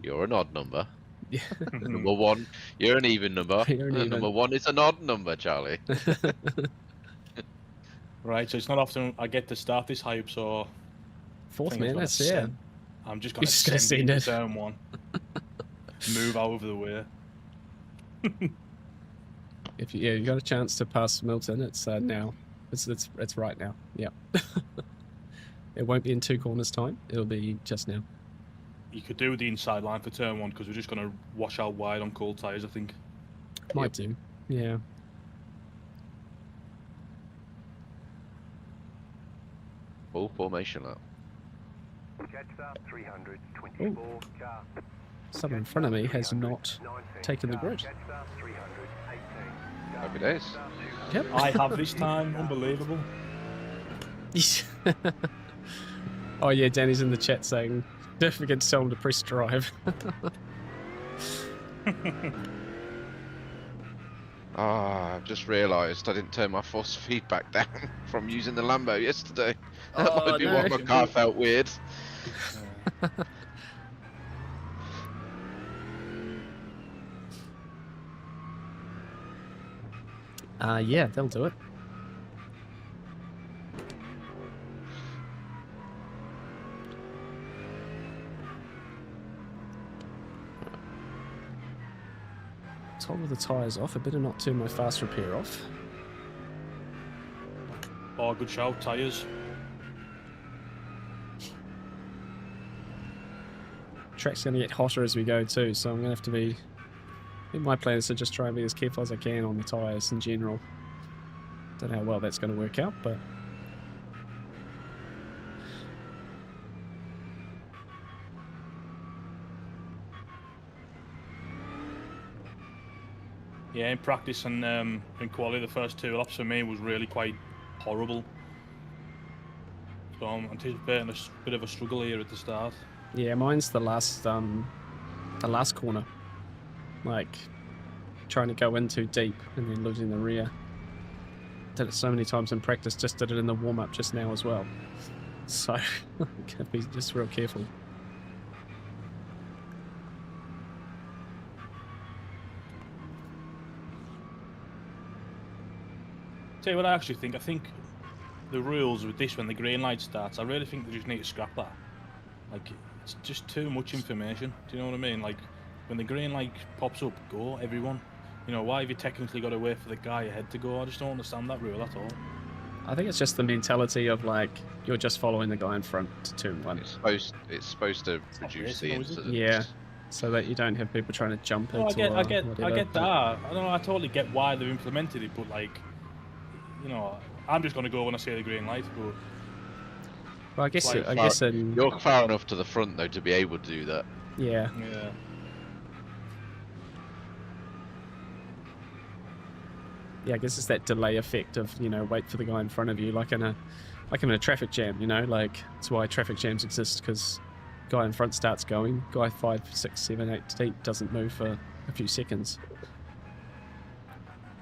You're an odd number. Yeah. bad. Number one, you're an even number. You're an even. Number one is an odd number, Charlie. Right. So it's not often I get to start this hype. So Fourth, I think man. I'm That's gonna yeah. send- I'm just You're gonna just gonna send send it it. to turn one. Move out of the way. If you got a chance to pass Milton, it's now. It's right now. Yeah. It won't be in 2 corners time. It'll be just now. You could do the inside line for turn 1 because we're just gonna wash out wide on cold tyres. I think. Might do. Yeah. Full formation lap. Catch start 324 car. Someone in front of me has 300, not 19 taken the car. grid. Catch start 318 car. Happy days. Start 200. Yep. I have this time. Unbelievable. Oh yeah, Danny's in the chat saying, don't forget to tell him to press drive. Ah, I've just realised I didn't turn my force feedback down from using the Lambo yesterday. That Oh, might be no. why my car felt weird. Yeah, they'll do it. Toggle the tyres off. I better not turn my fast repair off. Oh, good shout. Tyres. Track's going to get hotter as we go too, so I'm going to have to be... I think my plan is to just try and be as careful as I can on the tyres in general. Don't know how well that's going to work out, but... Yeah, in practice and in quality, the first 2 laps for me was really quite horrible. So I'm anticipating a bit of a struggle here at the start. Yeah, mine's the last corner. Like, trying to go in too deep and then losing the rear. Did it so many times in practice, just did it in the warm-up just now as well. So, gotta be just real careful. Tell you what I actually think. I think the rules with this when the green light starts, I really think they just need to scrap that. Like, it's just too much information. Do you know what I mean? Like, when the green light pops up, go, everyone. You know, why have you technically got to wait for the guy ahead to go? I just don't understand that rule, that's all. I think it's just the mentality of like you're just following the guy in front to turn one. It's supposed to not reduce the racing, though, is it? incidents. Yeah, so that you don't have people trying to jump it. No, I get whatever, that. I don't know. I totally get why they've implemented it, but like, you know, I'm just gonna go when I see the green light. But Well, I guess like, You're far enough to the front though to be able to do that. yeah. yeah. Yeah, I guess it's that delay effect of, you know, wait for the guy in front of you, like in a traffic jam, you know, like that's why traffic jams exist, because guy in front starts going, guy 5, 6, 7, 8 8 doesn't move for a few seconds.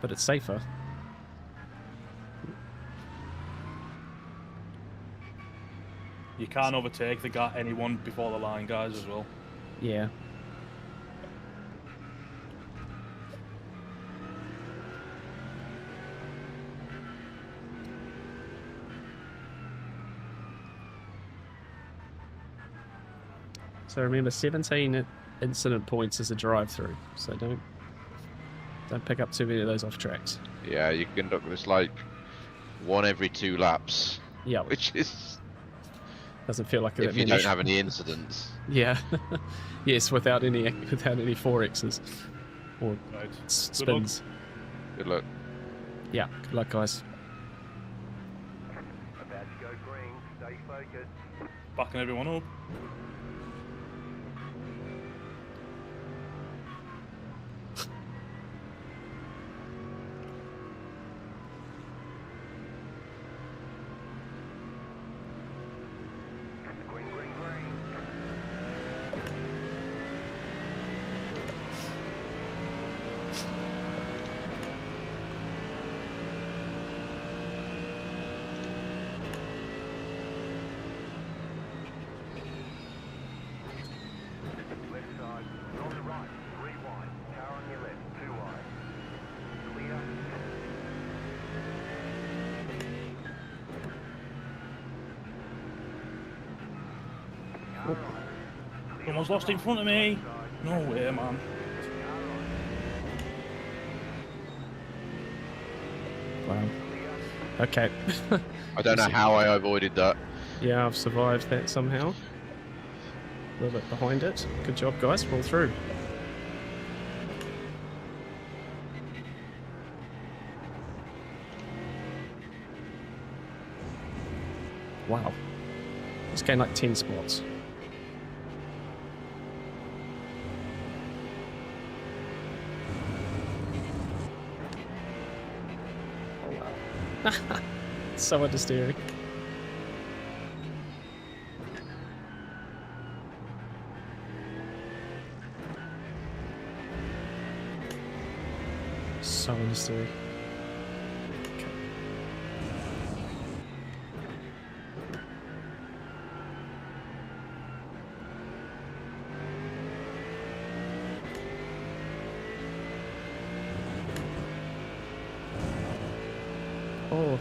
But it's safer. You can't overtake anyone before the line, guys, as well. Yeah. So remember, 17 incident points is a drive-through, so don't pick up too many of those off tracks. Yeah, you can conduct this like 1 every 2 laps. Yeah, Which is doesn't feel like if you don't have any incidents. Yeah, yes, without any 4Xs or Right. spins. Good luck. Yeah, good luck, guys. About to go green. Stay focused. Backing everyone up. Green, green, green. Left side. On the right. 3 wide. Car on your left. 2 wide. Clear. Car on. Someone's lost in front of me. No way, man. Wow. Okay. I don't know how I avoided that. Yeah, I've survived that somehow. A little bit behind it. Good job, guys. Pull through. Wow. It's gained like 10 spots. Oh, wow. So understeering. So understeering. Okay. Oh,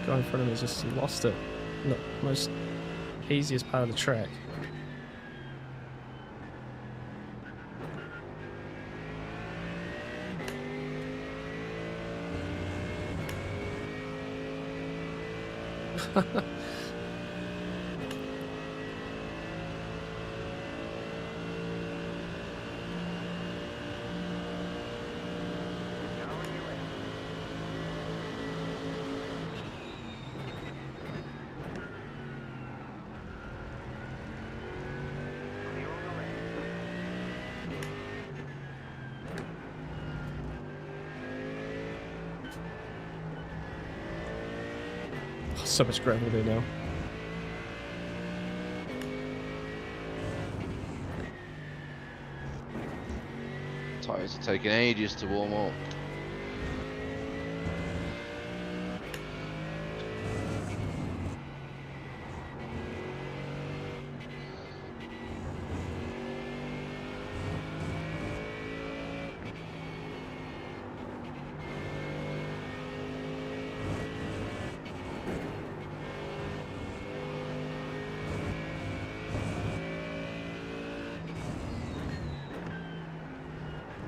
guy in front of me just lost it. Look, most easiest part of the track. So much gravel there now. Tyres are taking ages to warm up.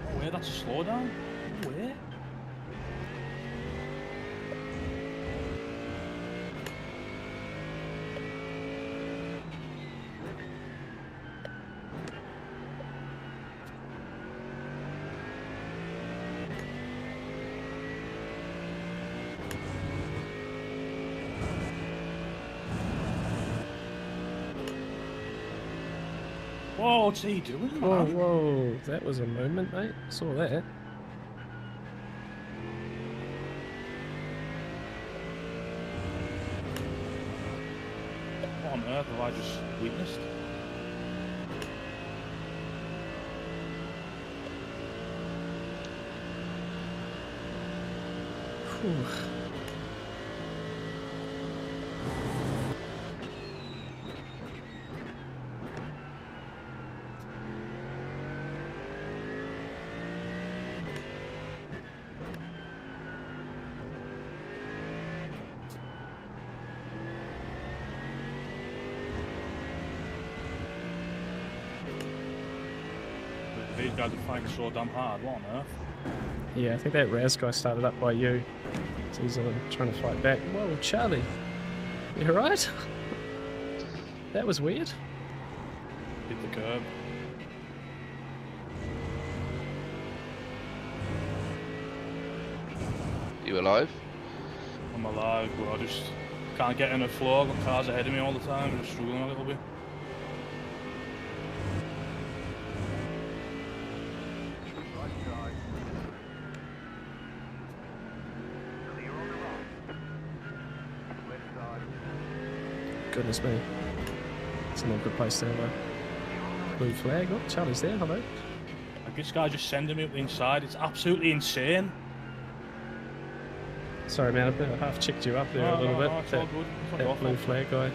Oh, yeah, that's a slowdown. No way. Whoa, what's he doing, Whoa, man? whoa, that was a moment, mate. Saw that. What on earth have I just witnessed? Whew. These guys are fighting so damn hard. What on earth? Yeah, I think that Raz guy started up by you. So he's trying to fight back. Whoa, Charlie. You alright? That was weird. Hit the curb. You alive? I'm alive, but I just can't get in a flow. I've got cars ahead of me all the time. I'm just struggling a little bit. Right side. Clear on the right. Left side. Goodness me. It's not a good place to have a blue flag. Oh, Charlie's there, hello. Like, this guy just sending me up the inside. It's absolutely insane. Sorry, man, I half checked you up there a little bit. It's all good. It's not your That blue fault. flag guy.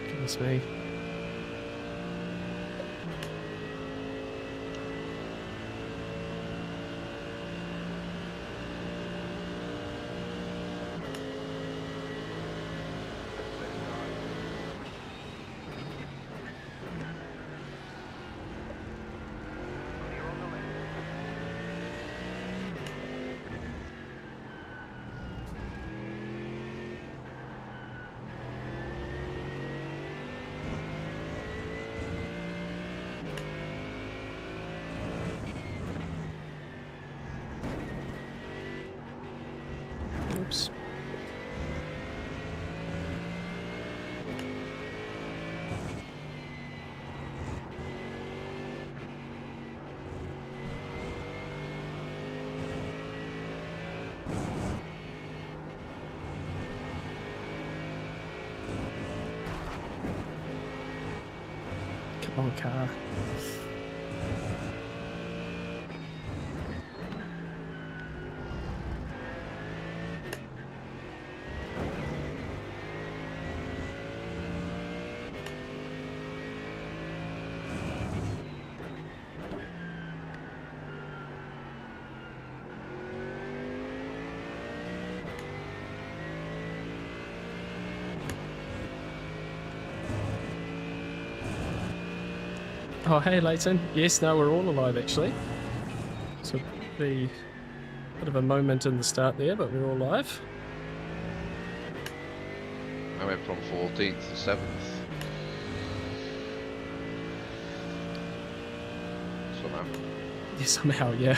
Goodness me. Clear on the left. Oops. Come on, car. Oh, hey, Leighton. Yes, no, we're all alive, actually. So, the bit of a moment in the start there, but we're all alive. I went from 14th to 7th. Somehow. Yeah, somehow, yeah.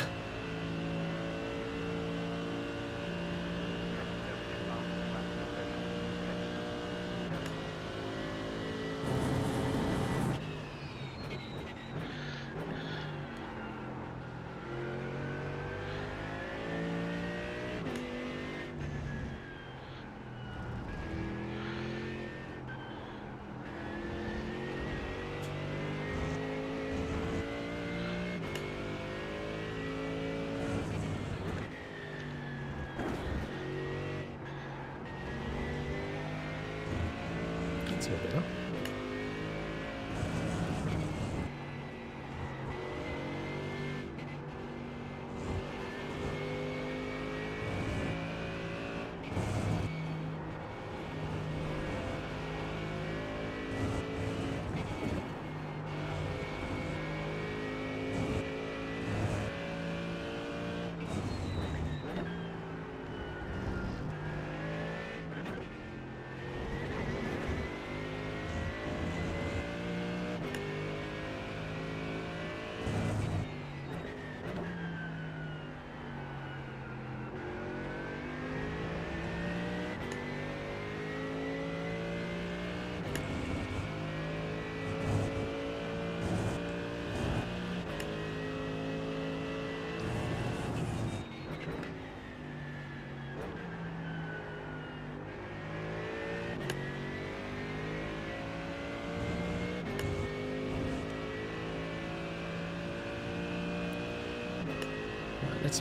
That's a bit better.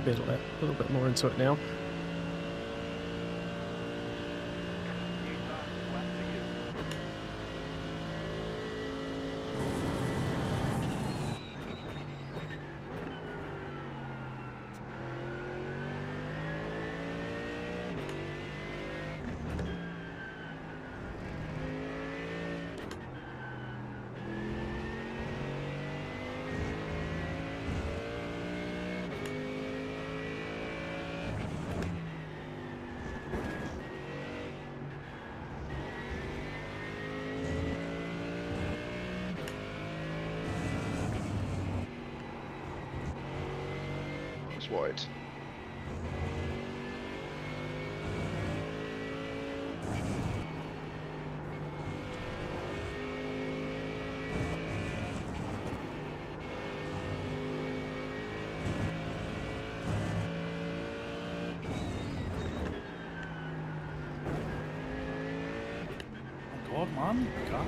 gets a little bit more into it now. It's wide. God, man, guys.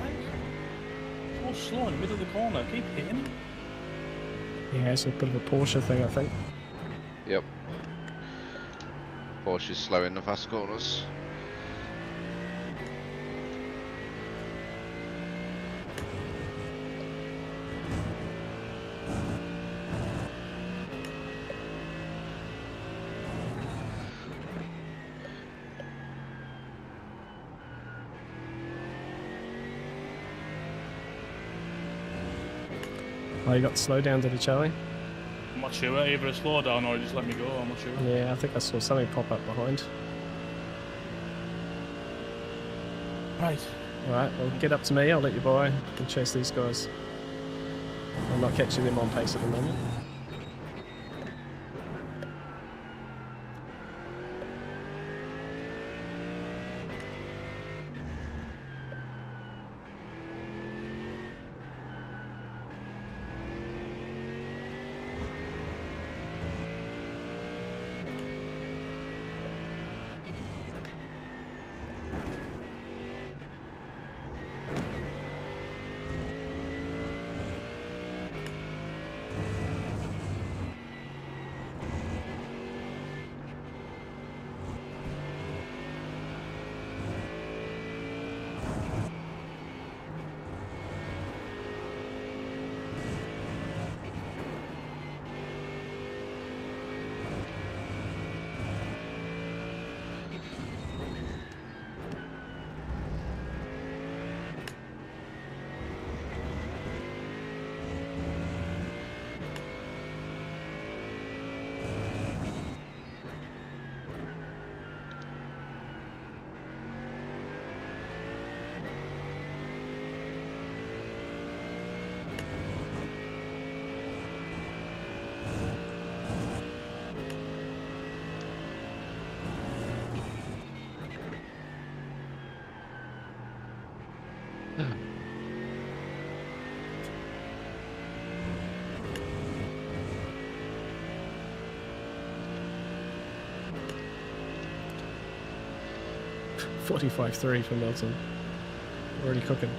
So slow in the middle of the corner. Keep hitting. Yeah, it's a bit of a Porsche thing, I think. Yep. Porsche's slow in the fast corners. Oh, you got the slow down, did you, Charlie? I'm not sure. Either a slow down or just let me go. I'm not sure. Yeah, I think I saw something pop up behind. Right. Alright, well, get up to me, I'll let you by and chase these guys. I'm not catching them on pace at the moment. .45.3 for Milton. Already cooking.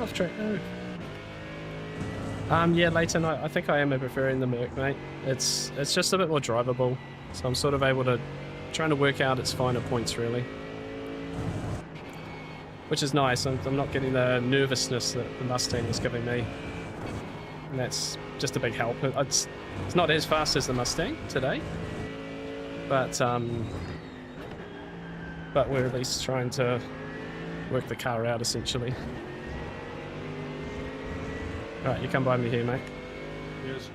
Off track, no. Yeah, Leighton, I think I am preferring the Merc, mate. It's just a bit more drivable, so I'm sort of able to trying to work out its finer points really, which is nice. I'm not getting the nervousness that the Mustang is giving me, and that's just a big help. It's not as fast as the Mustang today, but we're at least trying to work the car out essentially. Alright, you come by me here, mate. Yes.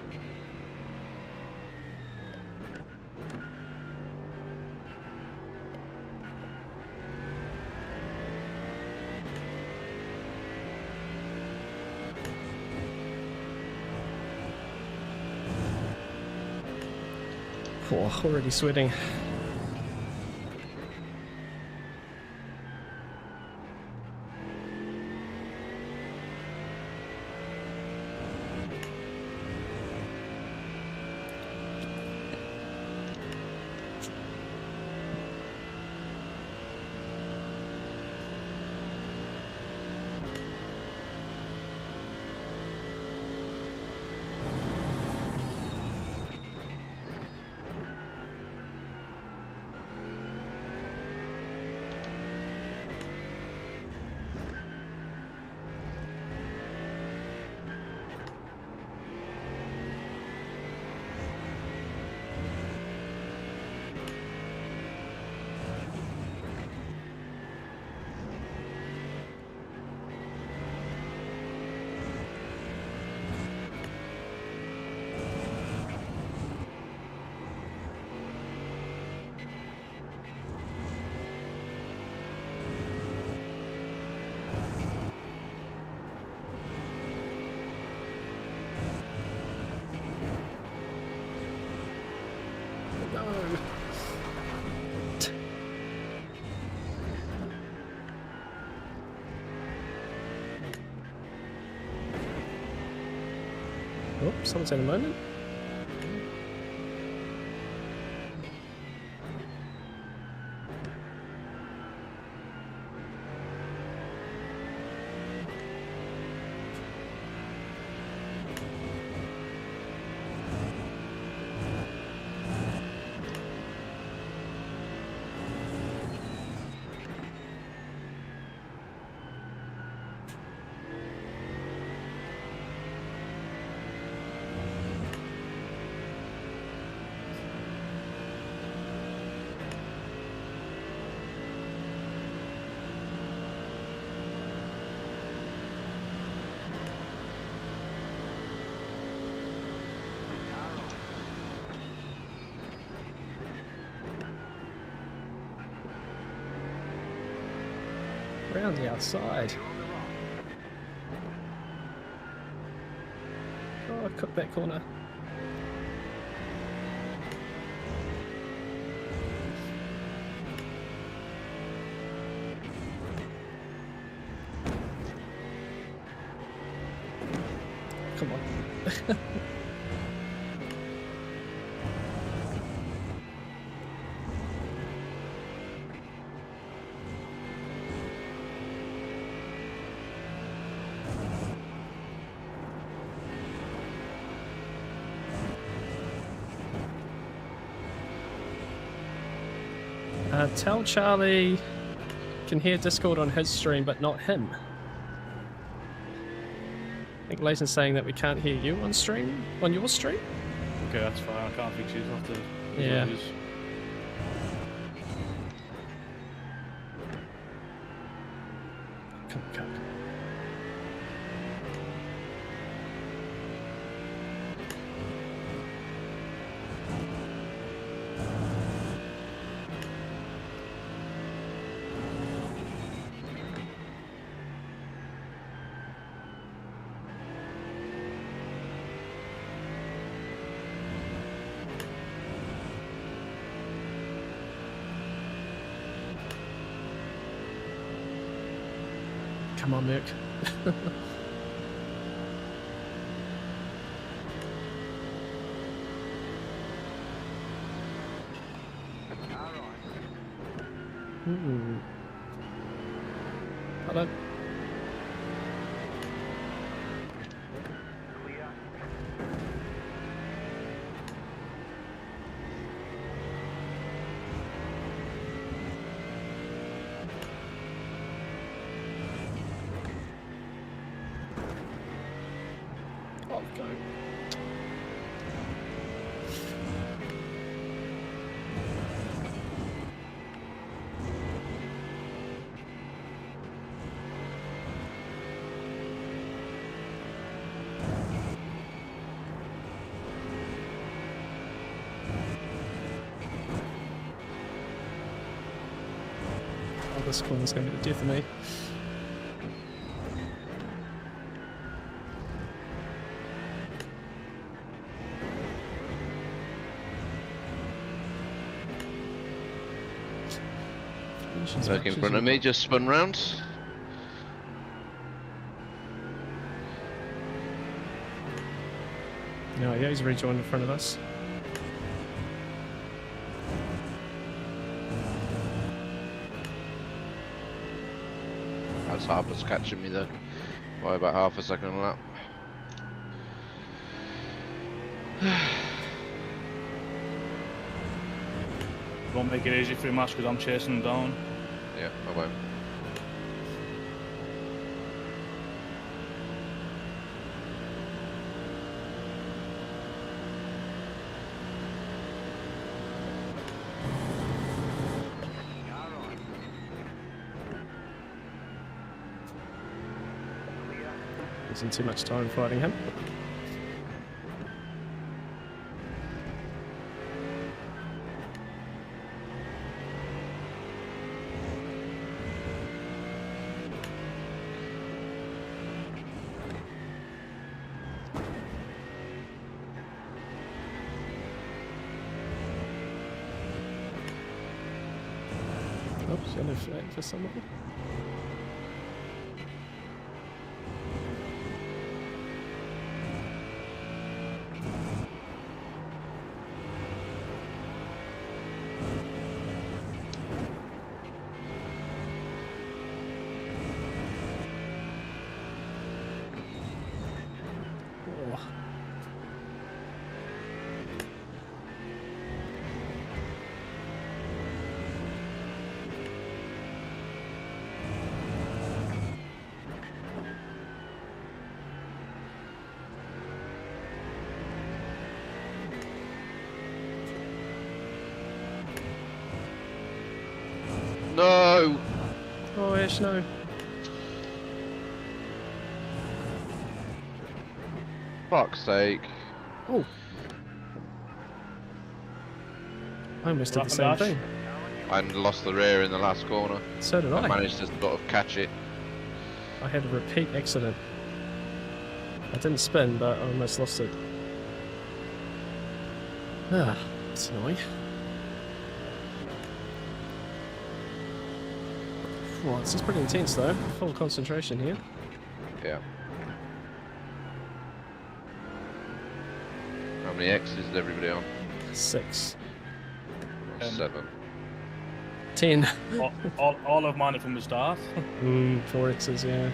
Oh, already sweating. Oh, someone's had a moment. Around the outside. Oh, I cooked that corner. Come on. Tell Charlie can hear Discord on his stream, but not him. I think Leighton's saying that we can't hear you on stream, on your stream. Okay, that's fine. I can't fix it. I'll have to. Yeah. Come on, come. Come on, Mick. Hello. Clear. Oh, go. Oh, this corner's going to be the death of me. as Back much in as front you of me, want. just spun round. No, yeah, he's rejoined in front of us. That's Harper's catching me though, by about half a second on lap. Won't make it easy for him, Ash, because I'm chasing him down. Yeah, I won't. Isn't too much time fighting him. Oops, yellow flag for someone. Oh. No! Oh, Ash, no. Fuck's sake. Oh. I almost did What the same happened, thing. And lost the rear in the last corner. So did I I. managed to sort of catch it. I had a repeat accident. I didn't spin, but I almost lost it. Ah, that's annoying. Well, this is pretty intense though. Full concentration here. Yeah. How many X's is everybody on? 6. 7. 10. all of mine are from the start. 4 X's, yeah.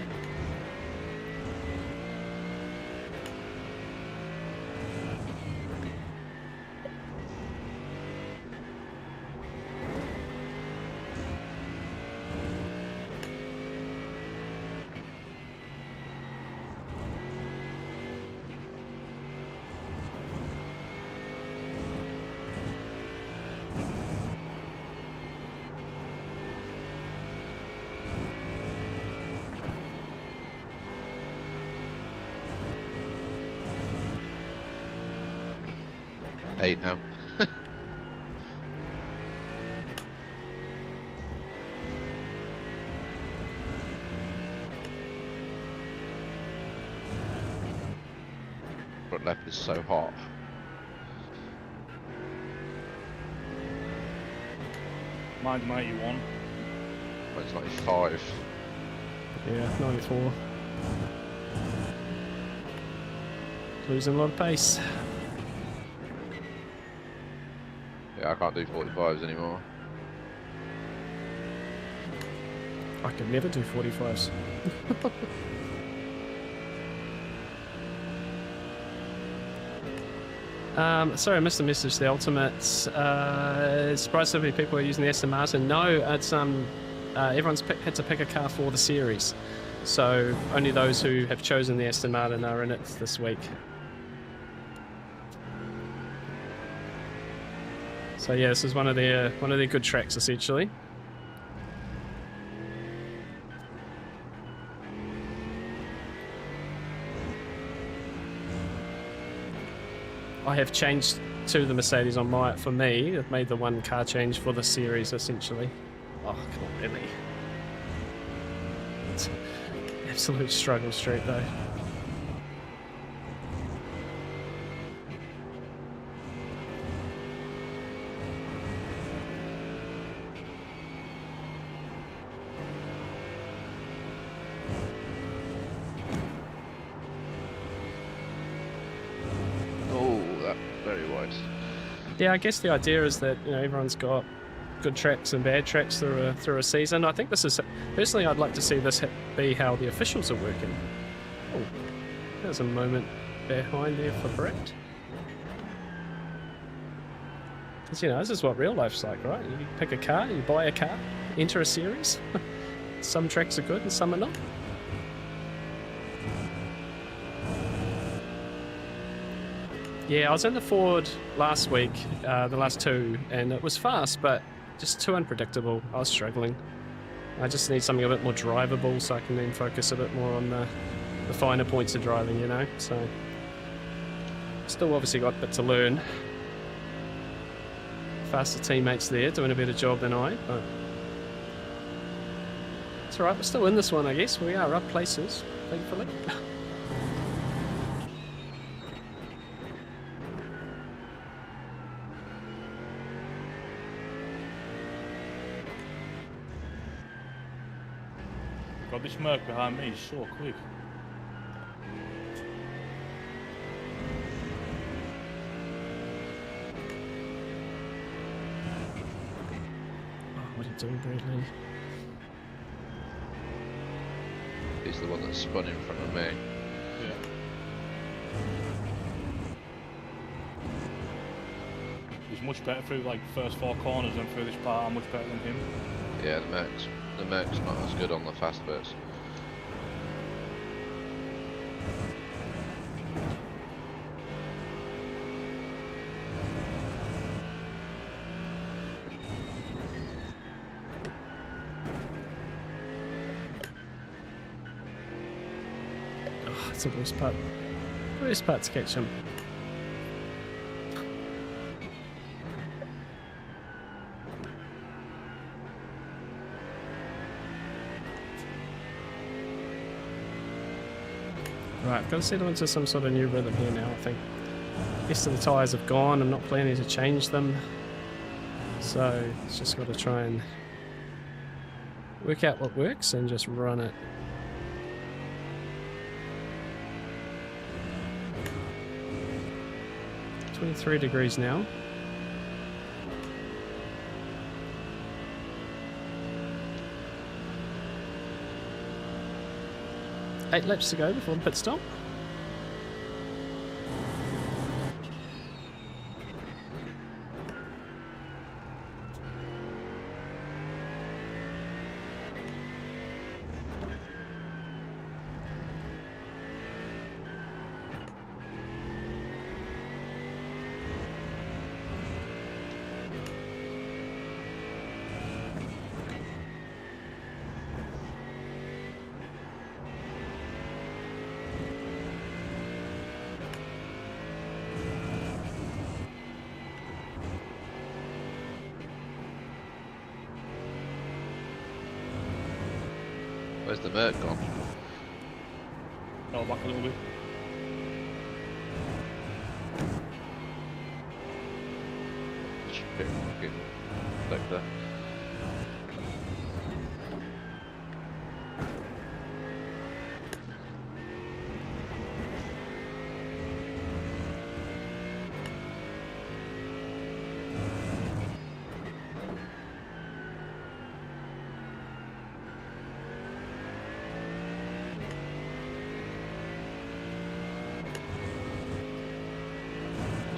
Eight now. Front left is so hot. Mine's 91. It's 95. Yeah, 94. Losing a lot of pace. Yeah, I can't do 45s anymore. I could never do 45s. Sorry, I missed the message. The Ultimate. Surprised so many people are using the Aston Martin. No, it's everyone's had to pick a car for the series, so only those who have chosen the Aston Martin are in it this week. So yeah, this is one of their good tracks essentially. I have changed to the Mercedes on for me. I've made the one car change for the series essentially. Oh, come on, really? It's an absolute struggle street though. sides. Yeah, I guess the idea is that, you know, everyone's got good tracks and bad tracks through a season. I think this is, personally, I'd like to see this be how the officials are working. Oh, there's a moment behind there for Brett. Because, you know, this is what real life's like, right? You pick a car, you buy a car, enter a series. Some tracks are good and some are not. Yeah, I was in the Ford last week, the last two, and it was fast, but just too unpredictable. I was struggling. I just need something a bit more drivable so I can then focus a bit more on the finer points of driving, you know? So, still obviously got a bit to learn. Faster teammates there, doing a better job than I, but it's alright, we're still in this one, I guess. We are up places, thankfully. God, this Merc behind me is so quick. Oh, what are you doing, Bradley? He's the one that spun in front of me. Yeah. He's much better through like first 4 corners than through this part. I'm much better than him. Yeah, the Merc's not as good on the fast bits. Oh, it's the worst part. Worst part to catch him. Right, I've got to settle into some sort of new rhythm here now, I think. Rest of the tyres have gone, I'm not planning to change them. So, it's just got to try and work out what works and just run it. .23 degrees now. Eight laps to go before the pit stop. Where's the Merc gone? Fell back a little bit. Shit, fucking like that.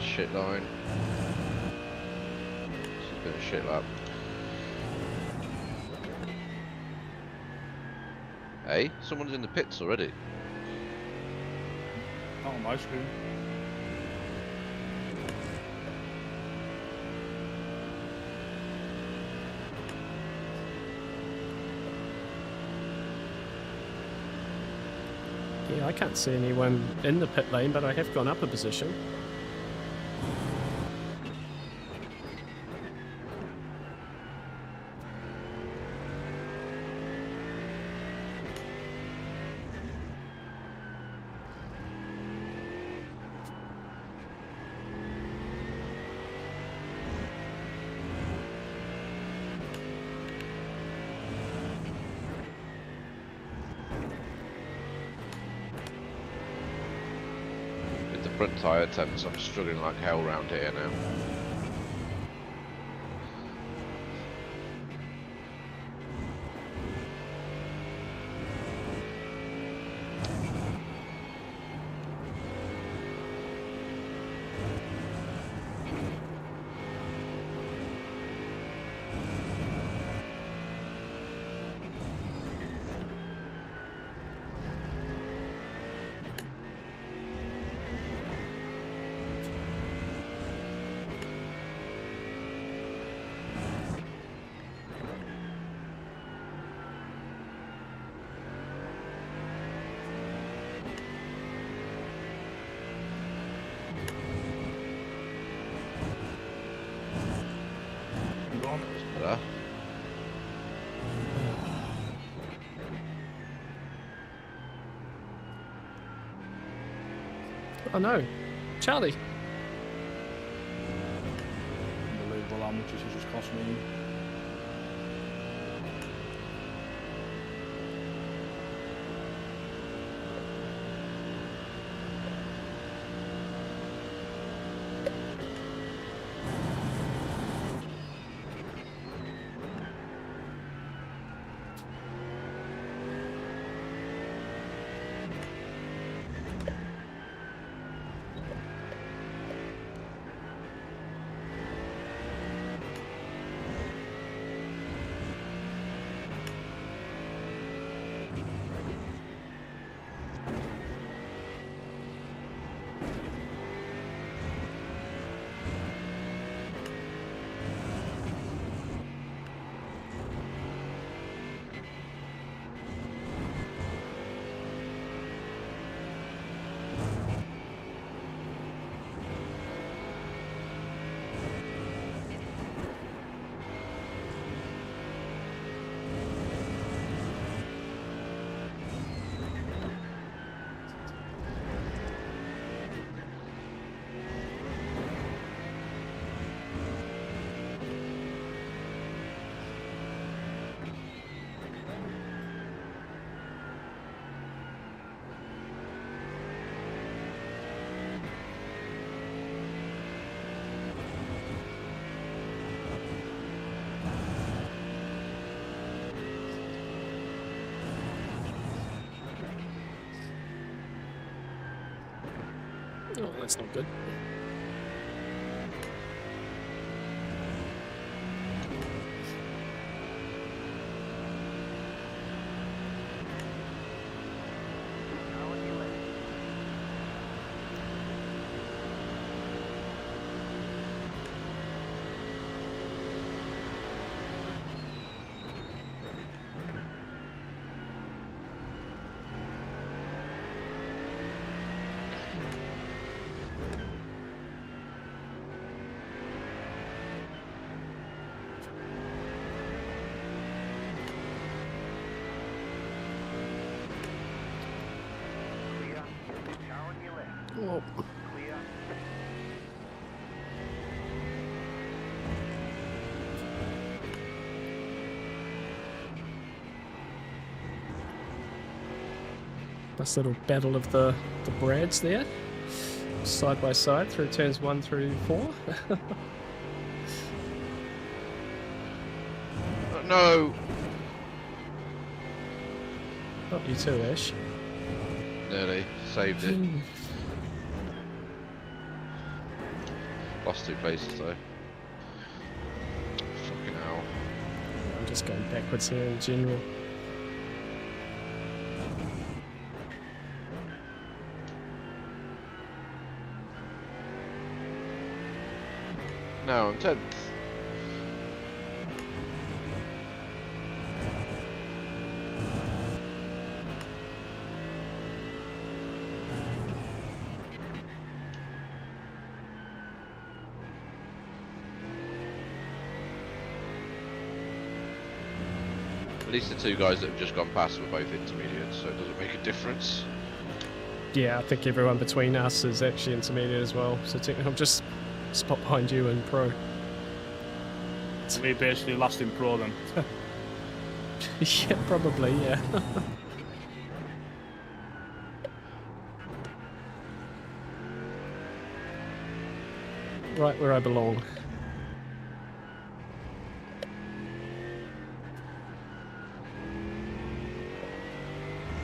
Shit line. This has been a shit lap. Hey, someone's in the pits already. Not on my screen. Yeah, I can't see anyone in the pit lane, but I have gone up a position. front tyre temps. I'm struggling like hell round here now. Better. Oh no, Charlie. Unbelievable how much this has just cost me. Oh, that's not good. Oh. Clear. Nice little battle of the Brads there, side by side through turns 1 through 4. No! Not you too, Ash. Nearly. Saved it. Lost 2 places though. Fucking hell. I'm just going backwards here in general. No, I'm 10th. At least the 2 guys that have just gone past were both intermediates, so it doesn't make a difference. Yeah, I think everyone between us is actually intermediate as well. So technically, I'm just spot behind you in pro. So me basically last in pro then. Yeah, probably, yeah. right where I belong.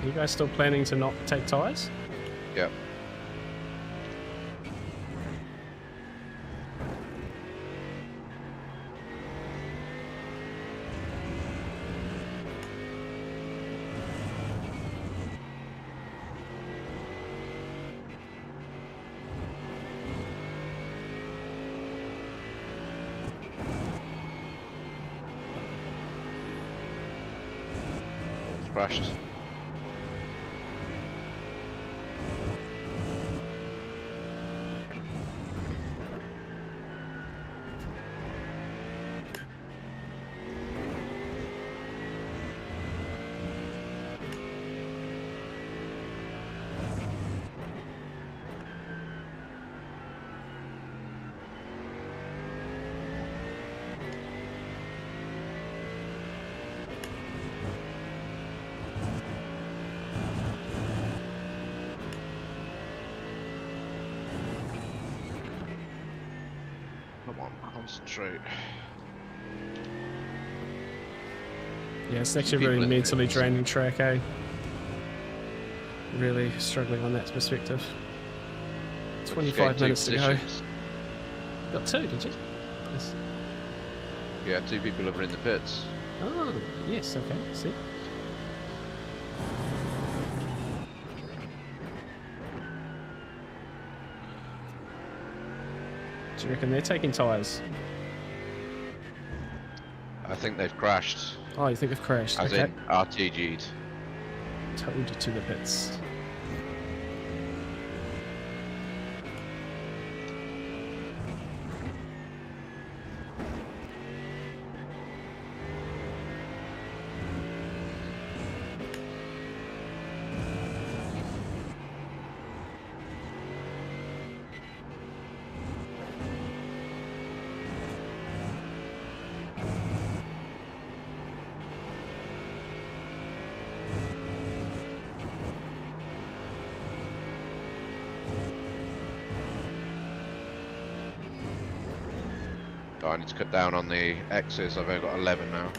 Are you guys still planning to not take tyres? Yep. Crashed. Come on, concentrate. Yeah, it's actually a People really in mentally pits. draining track, eh? Really struggling on that perspective. 25 minutes to go. Got 2, did you? Nice. Yeah, 2 people are in the pits. Oh, yes, okay, see. Do you reckon they're taking tyres? I think they've crashed. Oh, you think they've crashed? As Okay. in RTG'd. Told you to the pits. Oh, I need to cut down on the X's. I've only got 11 now.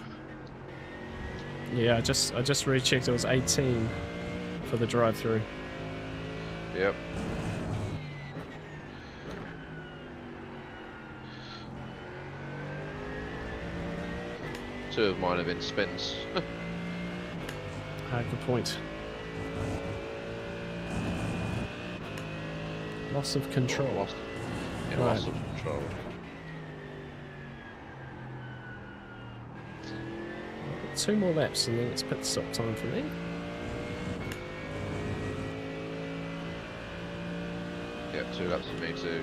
Yeah, I just rechecked. It was 18 for the drive-through. Yep. Two of mine have been spins. Good point. Loss of control. Lost, yeah, Right. loss of control. Two more laps and then it's pit stop time for me. Yeah, 2 laps for me too.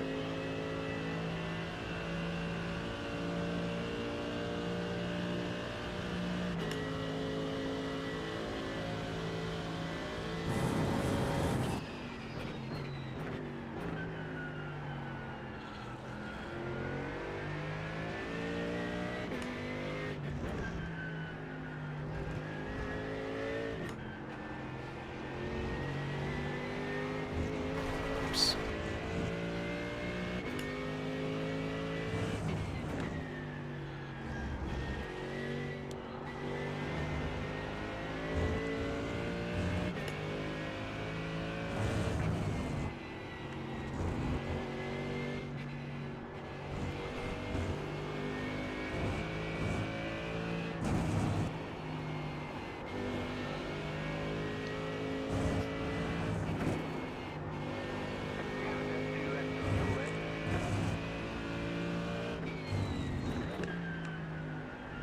Oops.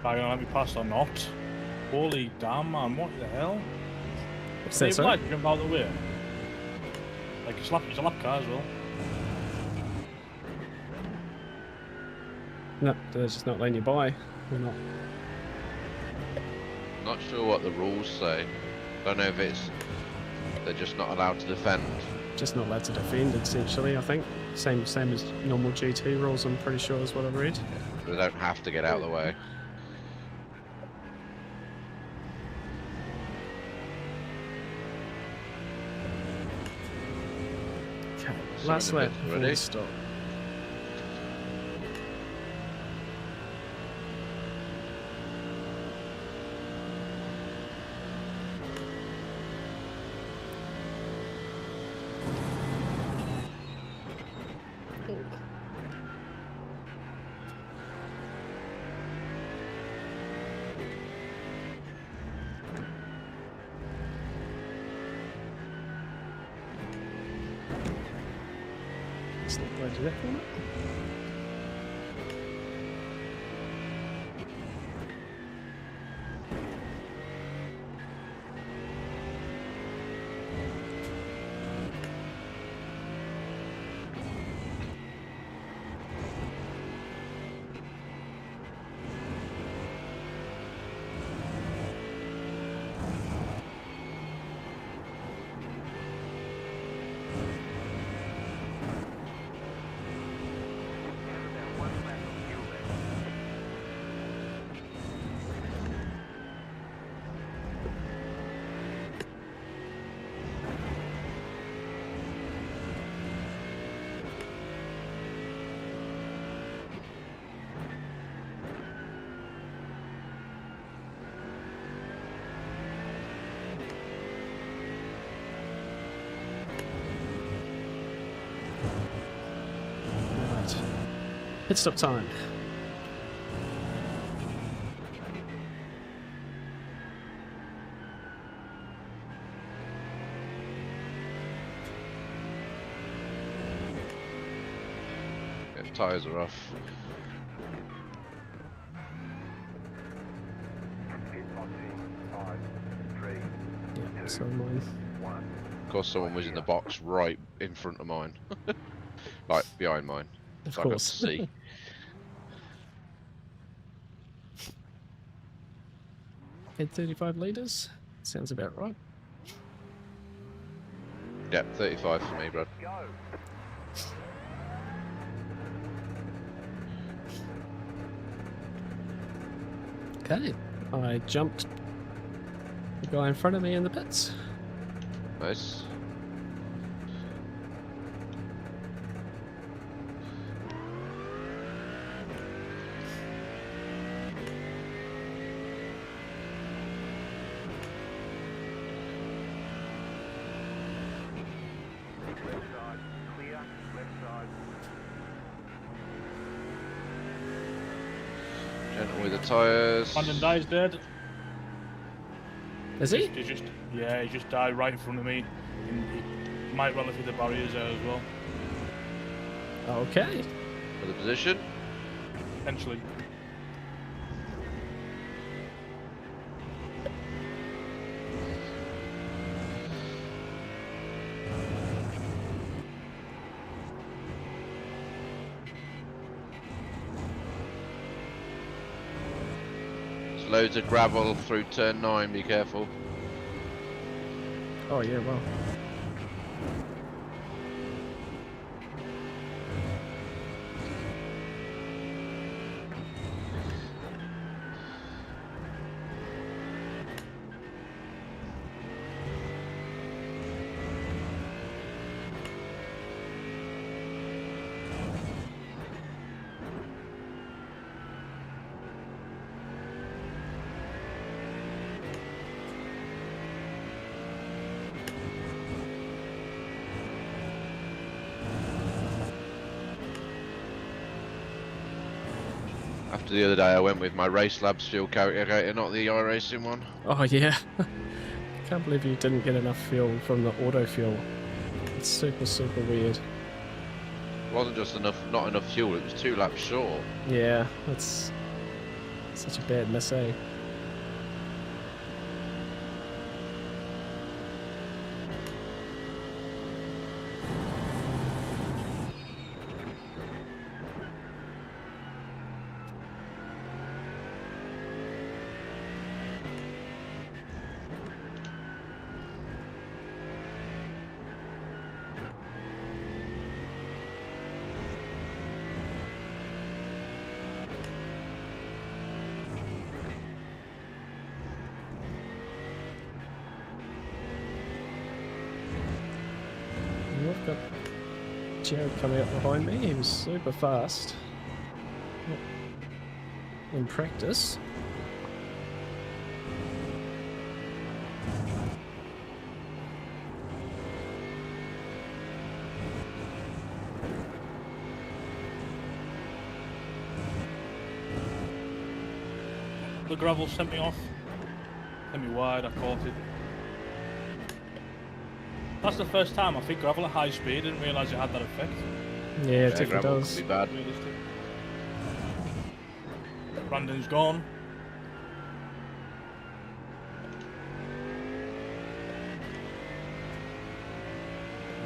Are you gonna let me pass or not? Holy damn, man! What the hell? What's They that, sorry? obliged to jump out of the way. Like it's a lap car as well. No, they're just not letting you by. They're not. Not sure what the rules say. Don't know if it's they're just not allowed to defend. Just not allowed to defend, essentially, I think. Same as normal GT rules, I'm pretty sure is what I've read. They don't have to get out of the way. Okay, Someone last in the lap pits before we already? stop. Oops, where did that come up? Pit stop time. Yeah, tyres are off. Pit box in 5, 3, Yeah, so mine. 1. Of course, someone was in the box right in front of mine, like behind mine, Of so I got to course. see. 35 litres. Sounds about right. Yep, 35 for me, Brad. Go. Okay, I jumped the guy in front of me in the pits. Nice. Left side, clear. Left side. Gentle with the tyres. Brandon Dye's dead. Is he? He just, yeah, he just died right in front of me. He might well have hit the barriers there as well. Okay. For the position. Potentially. There's loads of gravel through turn 9, be careful. Oh yeah, well. After the other day, I went with my Race Labs fuel calculator, not the iRacing one. Oh yeah. Can't believe you didn't get enough fuel from the auto fuel. It's super, super weird. It wasn't just enough, not enough fuel, it was 2 laps short. Yeah, that's such a bad miss, eh? I've got Jared coming up behind me. He was super fast in practice. The gravel sent me off. Sent me wide, I caught it. That's the first time I think gravel at high speed, didn't realise it had that effect. Yeah, it definitely gravel does. can be bad. Realistic. Brandon's gone.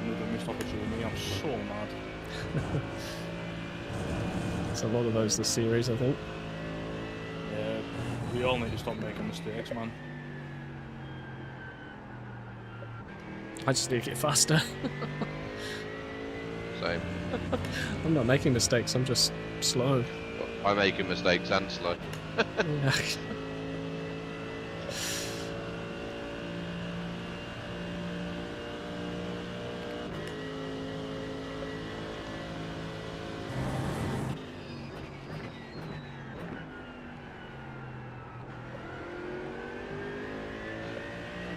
Another missed opportunity. I'm so mad. There's a lot of those this series, I think. Yeah, we all need to stop making mistakes, man. I just need to get faster. Same. I'm not making mistakes, I'm just slow. I'm making mistakes and slow. Yeah.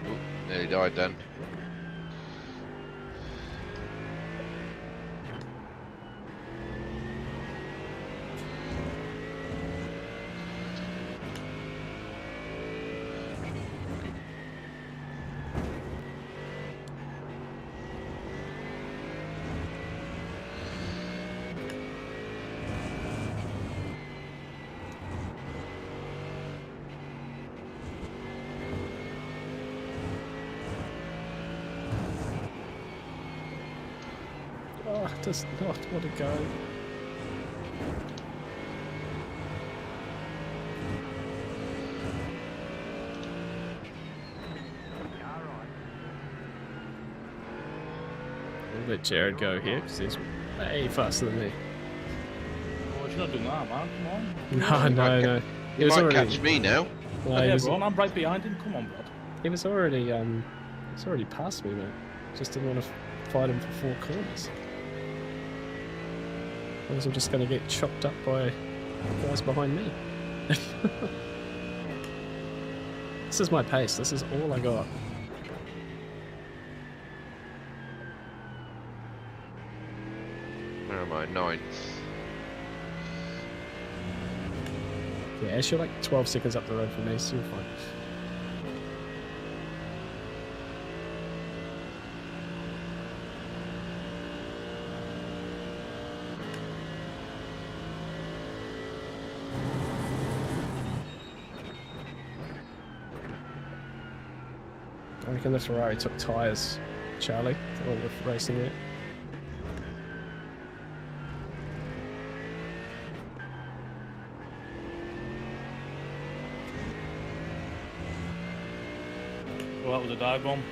Ooh, nearly died then. Oh, it does not want to go. I'll let Jared go here because he's way faster than me. Oh, you're not doing that, man. Come on. No, no, no. He You was might already. catch me now. No, he Yeah, was, bro, I'm right behind him. Come on, Brad. he was already. He's already past me, mate. Just didn't want to fight him for 4 corners. Otherwise, I'm just going to get chopped up by guys behind me. This is my pace. This is all I got. Where am I? 9th. Yeah, Ash, you're like 12 seconds up the road from me, so you're fine. I reckon the Ferrari took tyres, Charlie, all with racing it. Well, that was a dive bomb.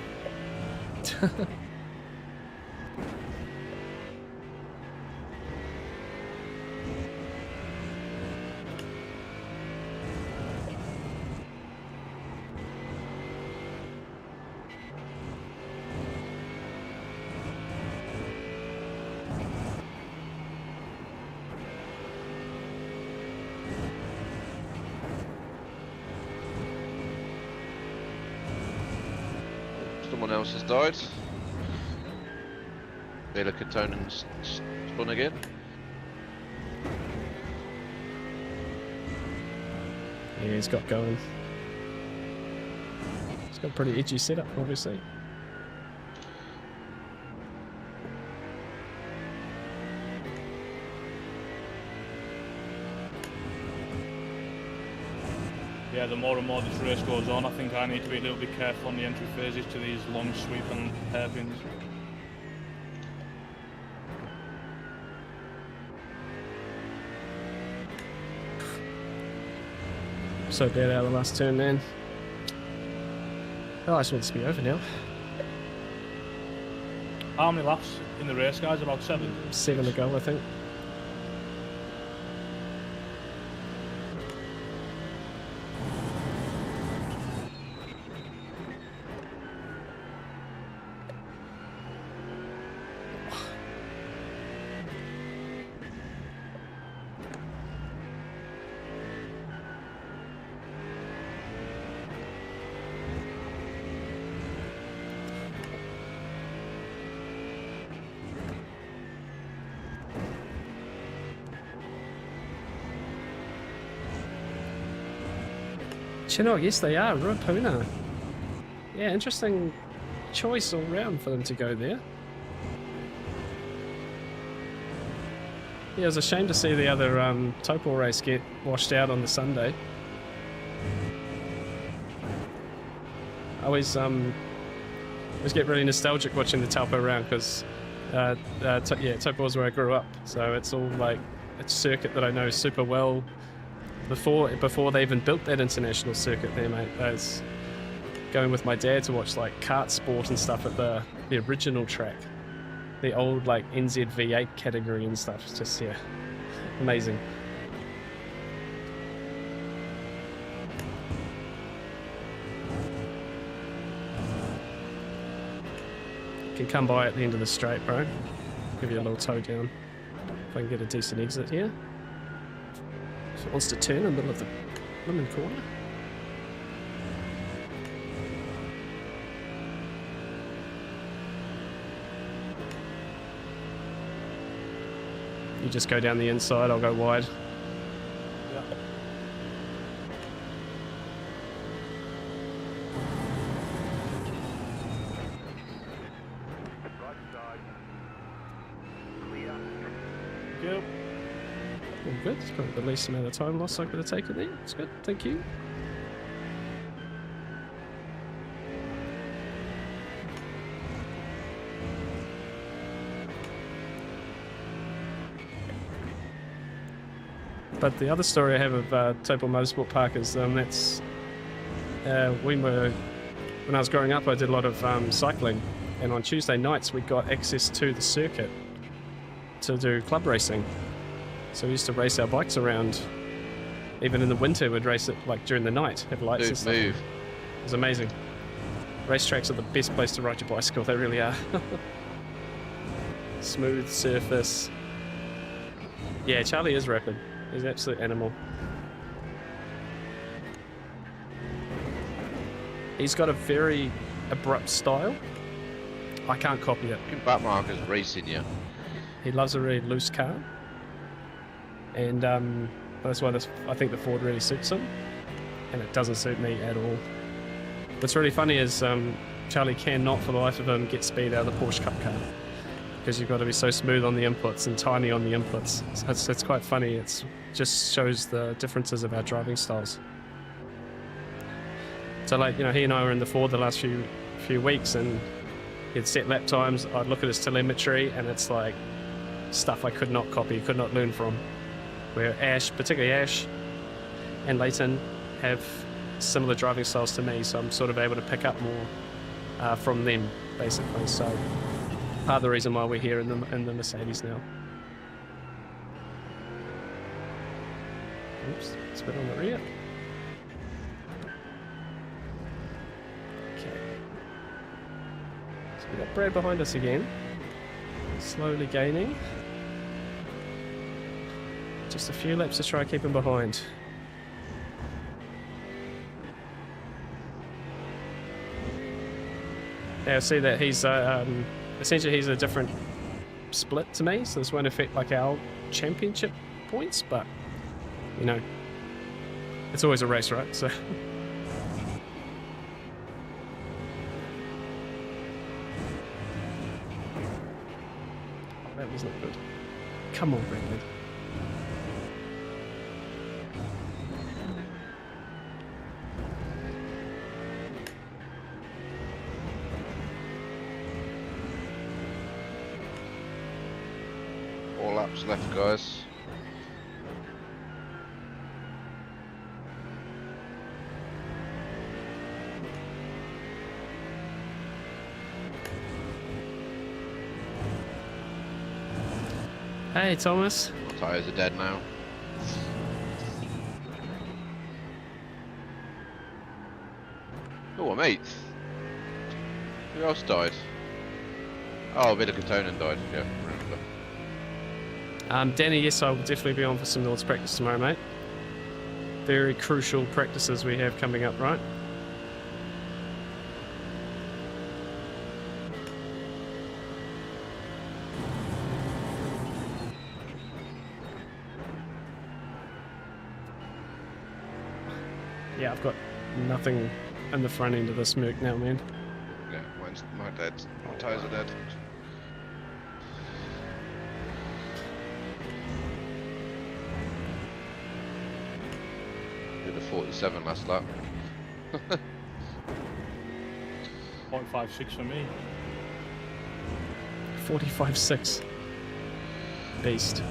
Someone else has died. Vela Katonen's spun again. Yeah, he's got going. He's got a pretty edgy setup, obviously. Yeah, the more and more this race goes on, I think I need to be a little bit careful on the entry phases to these long sweeping hairpins. So bad out of the last turn, man. Oh, I just want this to be over now. How many laps in the race, guys? About 7? 7 to go, I think. Chinook, yes they are, Ruapuna. Yeah, interesting choice all round for them to go there. Yeah, it was a shame to see the other Topol race get washed out on the Sunday. I always get really nostalgic watching the Taupo round because yeah, Topol is where I grew up, so it's all like a circuit that I know super well before they even built that international circuit there, mate. I was going with my dad to watch like kart sport and stuff at the original track, the old like NZ V8 category and stuff. It's just, yeah, amazing. Can come by at the end of the straight, bro. Give you a little toe down if I can get a decent exit here. If it wants to turn in the middle of the lemon corner. You just go down the inside, I'll go wide. Yeah. Right side. Clear. Yep. All good. It's got the least amount of time loss I could have taken there. It's good. Thank you. But the other story I have of Topol Motorsport Park is that's when I was growing up, I did a lot of cycling, and on Tuesday nights we got access to the circuit to do club racing. So we used to race our bikes around. Even in the winter, we'd race it like during the night, have lights and stuff. Move. It was amazing. Racetracks are the best place to ride your bicycle. They really are. Smooth surface. Yeah, Charlie is rapid. He's an absolute animal. He's got a very abrupt style. I can't copy it. Backmarker's racing you. He loves a really loose car. And that's why I think the Ford really suits him. And it doesn't suit me at all. What's really funny is Charlie cannot for the life of him get speed out of the Porsche Cup car. Because you've got to be so smooth on the inputs and tiny on the inputs. So it's quite funny. It just shows the differences of our driving styles. So like, you know, he and I were in the Ford the last few weeks, and he'd set lap times. I'd look at his telemetry, and it's like stuff I could not copy, could not learn from. Where particularly Ash and Leighton, have similar driving styles to me, so I'm sort of able to pick up more from them, basically. So part of the reason why we're here in the Mercedes now. Oops, spin on the rear. Okay. So we've got Brad behind us again. Slowly gaining. Just a few laps to try to keep him behind. Now see that he's essentially he's a different split to me, so this won't affect like our championship points, but you know, it's always a race, right? So that was not good. Come on, Bradley. All laps left, guys. Hey, Thomas. My tyres are dead now. Oh, I'm 8th. Who else died? Oh, Vida Katonen died. Yeah, remember. Danny, yes, I will definitely be on for some Lord's practice tomorrow, mate. Very crucial practices we have coming up, right? Yeah, I've got nothing in the front end of this Merc now, man. Yeah, my dead. My tyres are dead. Did a 47 last lap. 0.56 for me. 45.6. Beast.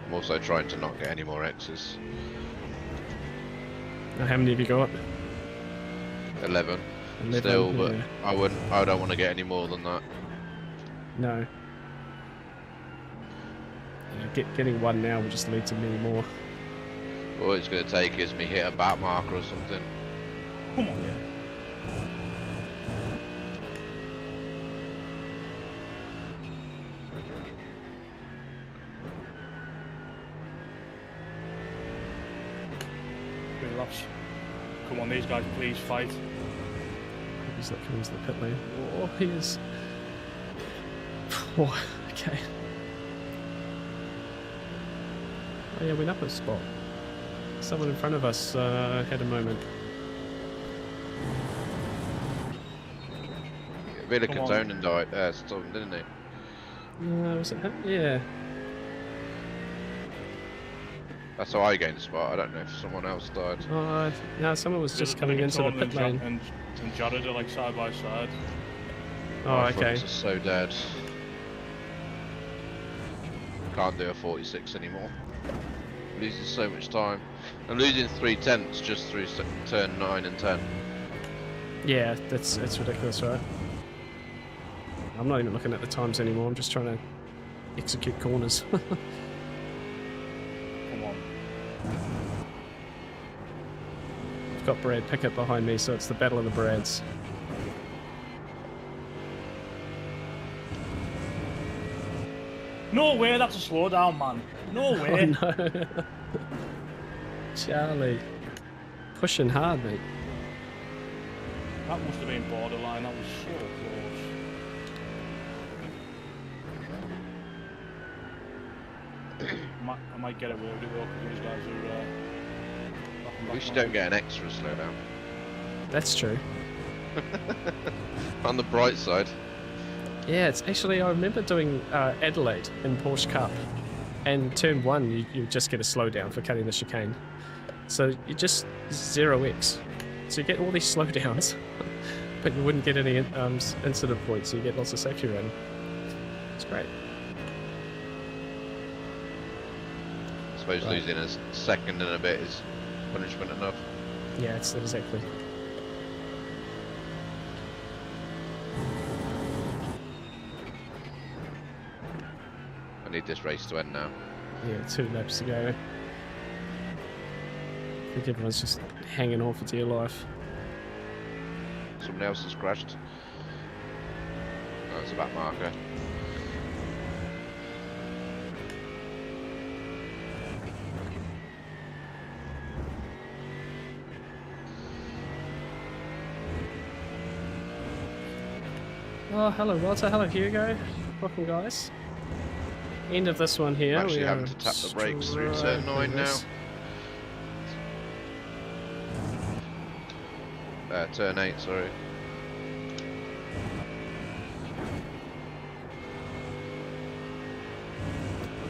I'm also trying to not get any more X's. Now, how many have you got? 11. 11, Still, but yeah. I don't want to get any more than that. No. Getting one now will just lead to many more. All it's going to take is me hit a back marker or something. Come on, Three laps. Come on, these guys, please fight. He's not coming to the pit lane. Oh, he is. Oh, okay. Oh yeah, went up a spot. Someone in front of us had a moment. Villa Come on. Cantonen died, stormed, didn't he? Was it him? Yeah. That's how I gained the spot. I don't know if someone else died. No, someone was just coming into the pit lane. And Jared are like side by side. Oh, My okay. fronts are so dead. Can't do a 46 anymore. Losing so much time. I'm losing 3/10 just through turn 9 and 10. Yeah, it's ridiculous, right? I'm not even looking at the times anymore. I'm just trying to execute corners. Come on. I've got Brad Pickett behind me, so it's the battle of the Brads. No way, that's a slowdown, man. No way. Oh no. Charlie. Pushing hard, mate. That must have been borderline. That was so close. I might get away with it though, because these guys are. At least you don't get an extra slowdown. That's true. On the bright side. Yeah, it's actually, I remember doing Adelaide in Porsche Cup, and turn 1 you just get a slowdown for cutting the chicane. So you just 0x. So you get all these slowdowns, but you wouldn't get any incident points, so you get lots of safety running. It's great. I suppose Right. losing a second and a bit is punishment enough. Yeah, it's exactly. I need this race to end now. Yeah, 2 laps to go. I think everyone's just hanging on for dear life. Someone else has crashed. Oh, it's a back marker. Oh, hello Walter, hello Hugo. Welcome guys. End of this one here. I'm actually we having are to tap the brakes through straight turn 9 now. this. Turn 8, sorry.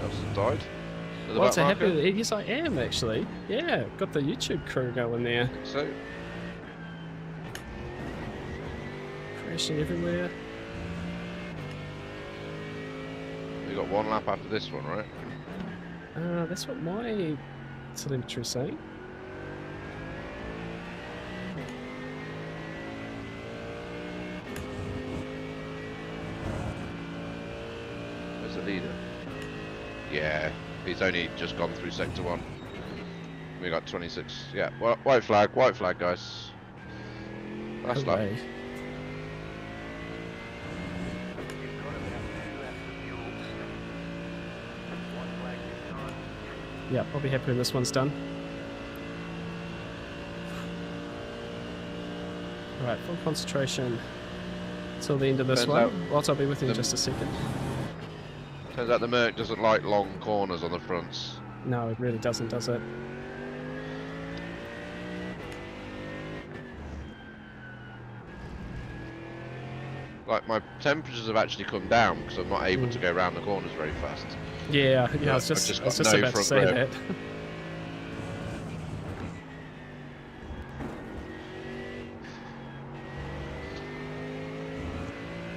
Else has died? At the Walter, back happy marker? with it? Yes, I am actually. Yeah, got the YouTube crew going there. So, Crashing everywhere. we got 1 lap after this one, right? That's what my telemetry is saying. Where's the leader? Yeah, he's only just gone through sector 1. We got 26. Yeah, white flag, guys. Last lap. Hooray. You've got about 2 laps of fuel. One flag this time. Yeah, I'll be happy when this one's done. Right, full concentration. till the end of this Turns one. out I'll be with you in the- just a second. Turns out the Merc doesn't like long corners on the fronts. No, it really doesn't, does it? Like, my temperatures have actually come down because I'm not able to go around the corners very fast. Yeah, I was I've just, just I was got just no about to front say grip. that.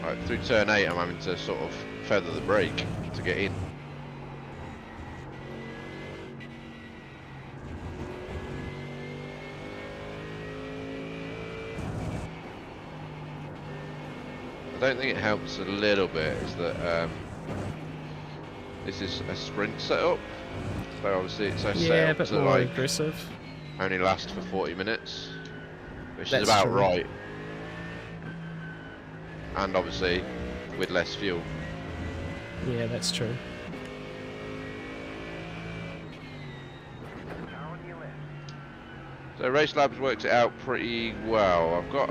Like, through turn 8, I'm having to sort of feather the brake to get in. I don't think it helps a little bit is that this is a sprint setup, so obviously it's Yeah, a set up bit to more like aggressive. only last for 40 minutes, which That's is about true. right, and obviously with less fuel. Yeah, that's true. Car on your left. So Race Labs works it out pretty well. I've got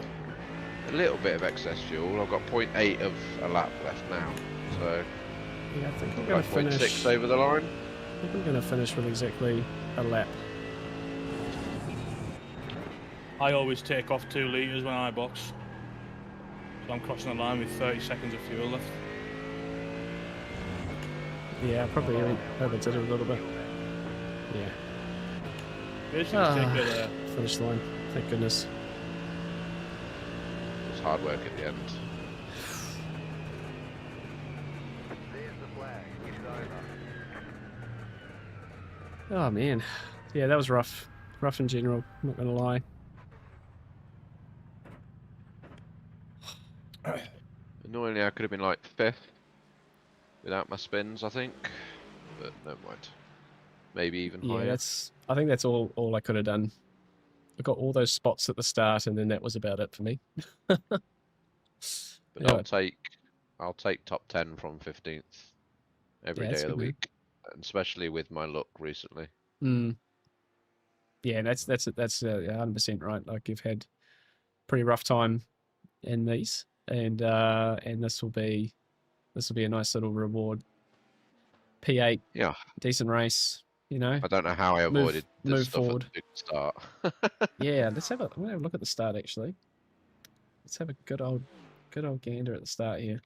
a little bit of excess fuel. I've got 0.8 of a lap left now, so Yeah, I think I'm about going to 0.6 finish. over the line. I think I'm going to finish with exactly a lap. I always take off 2 litres when I box. So I'm crossing the line with 30 seconds of fuel left. Yeah, I probably overdid it a little bit. Yeah. Basically, just take Ah, it, finish line. Thank goodness. It was hard work at the end. There's the flag. It's over. Oh man, yeah, that was rough. Rough in general. Not gonna lie. Annoyingly, I could have been like 5th without my spins, I think, but never mind. Maybe even Yeah, higher. that's. I think that's all I could have done. I got all those spots at the start, and then that was about it for me. But Yeah, I'll take top 10 from 15th every yeah, day that's of the good, man. week, and especially with my luck recently. Mm. Yeah, that's 100% right. Like you've had pretty rough time in these, and this will be a nice little reward. P8, Yeah, decent race. You know, I don't know how I avoided this move stuff forward. at the big start. Yeah, I'm gonna have a look at the start actually. Let's have a good old gander at the start here.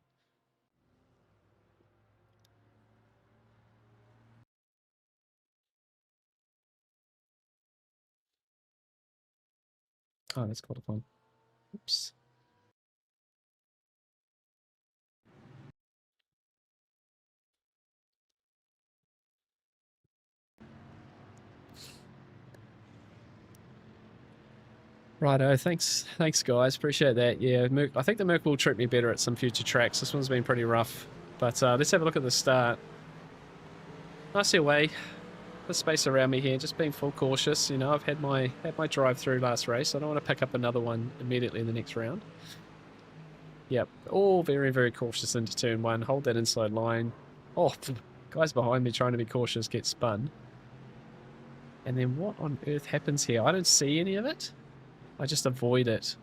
Oh, that's qualifying. Oops. Righto, thanks guys, appreciate that. Yeah, I think the Merc will treat me better at some future tracks. This one's been pretty rough, but let's have a look at the start. Nicely away, the space around me here, just being full cautious. You know, I've had my drive through last race. I don't want to pick up another one immediately in the next round. Yep, all very, very cautious into turn 1. Hold that inside line. Oh, guys behind me trying to be cautious get spun. And then what on earth happens here? I don't see any of it. I just avoid it.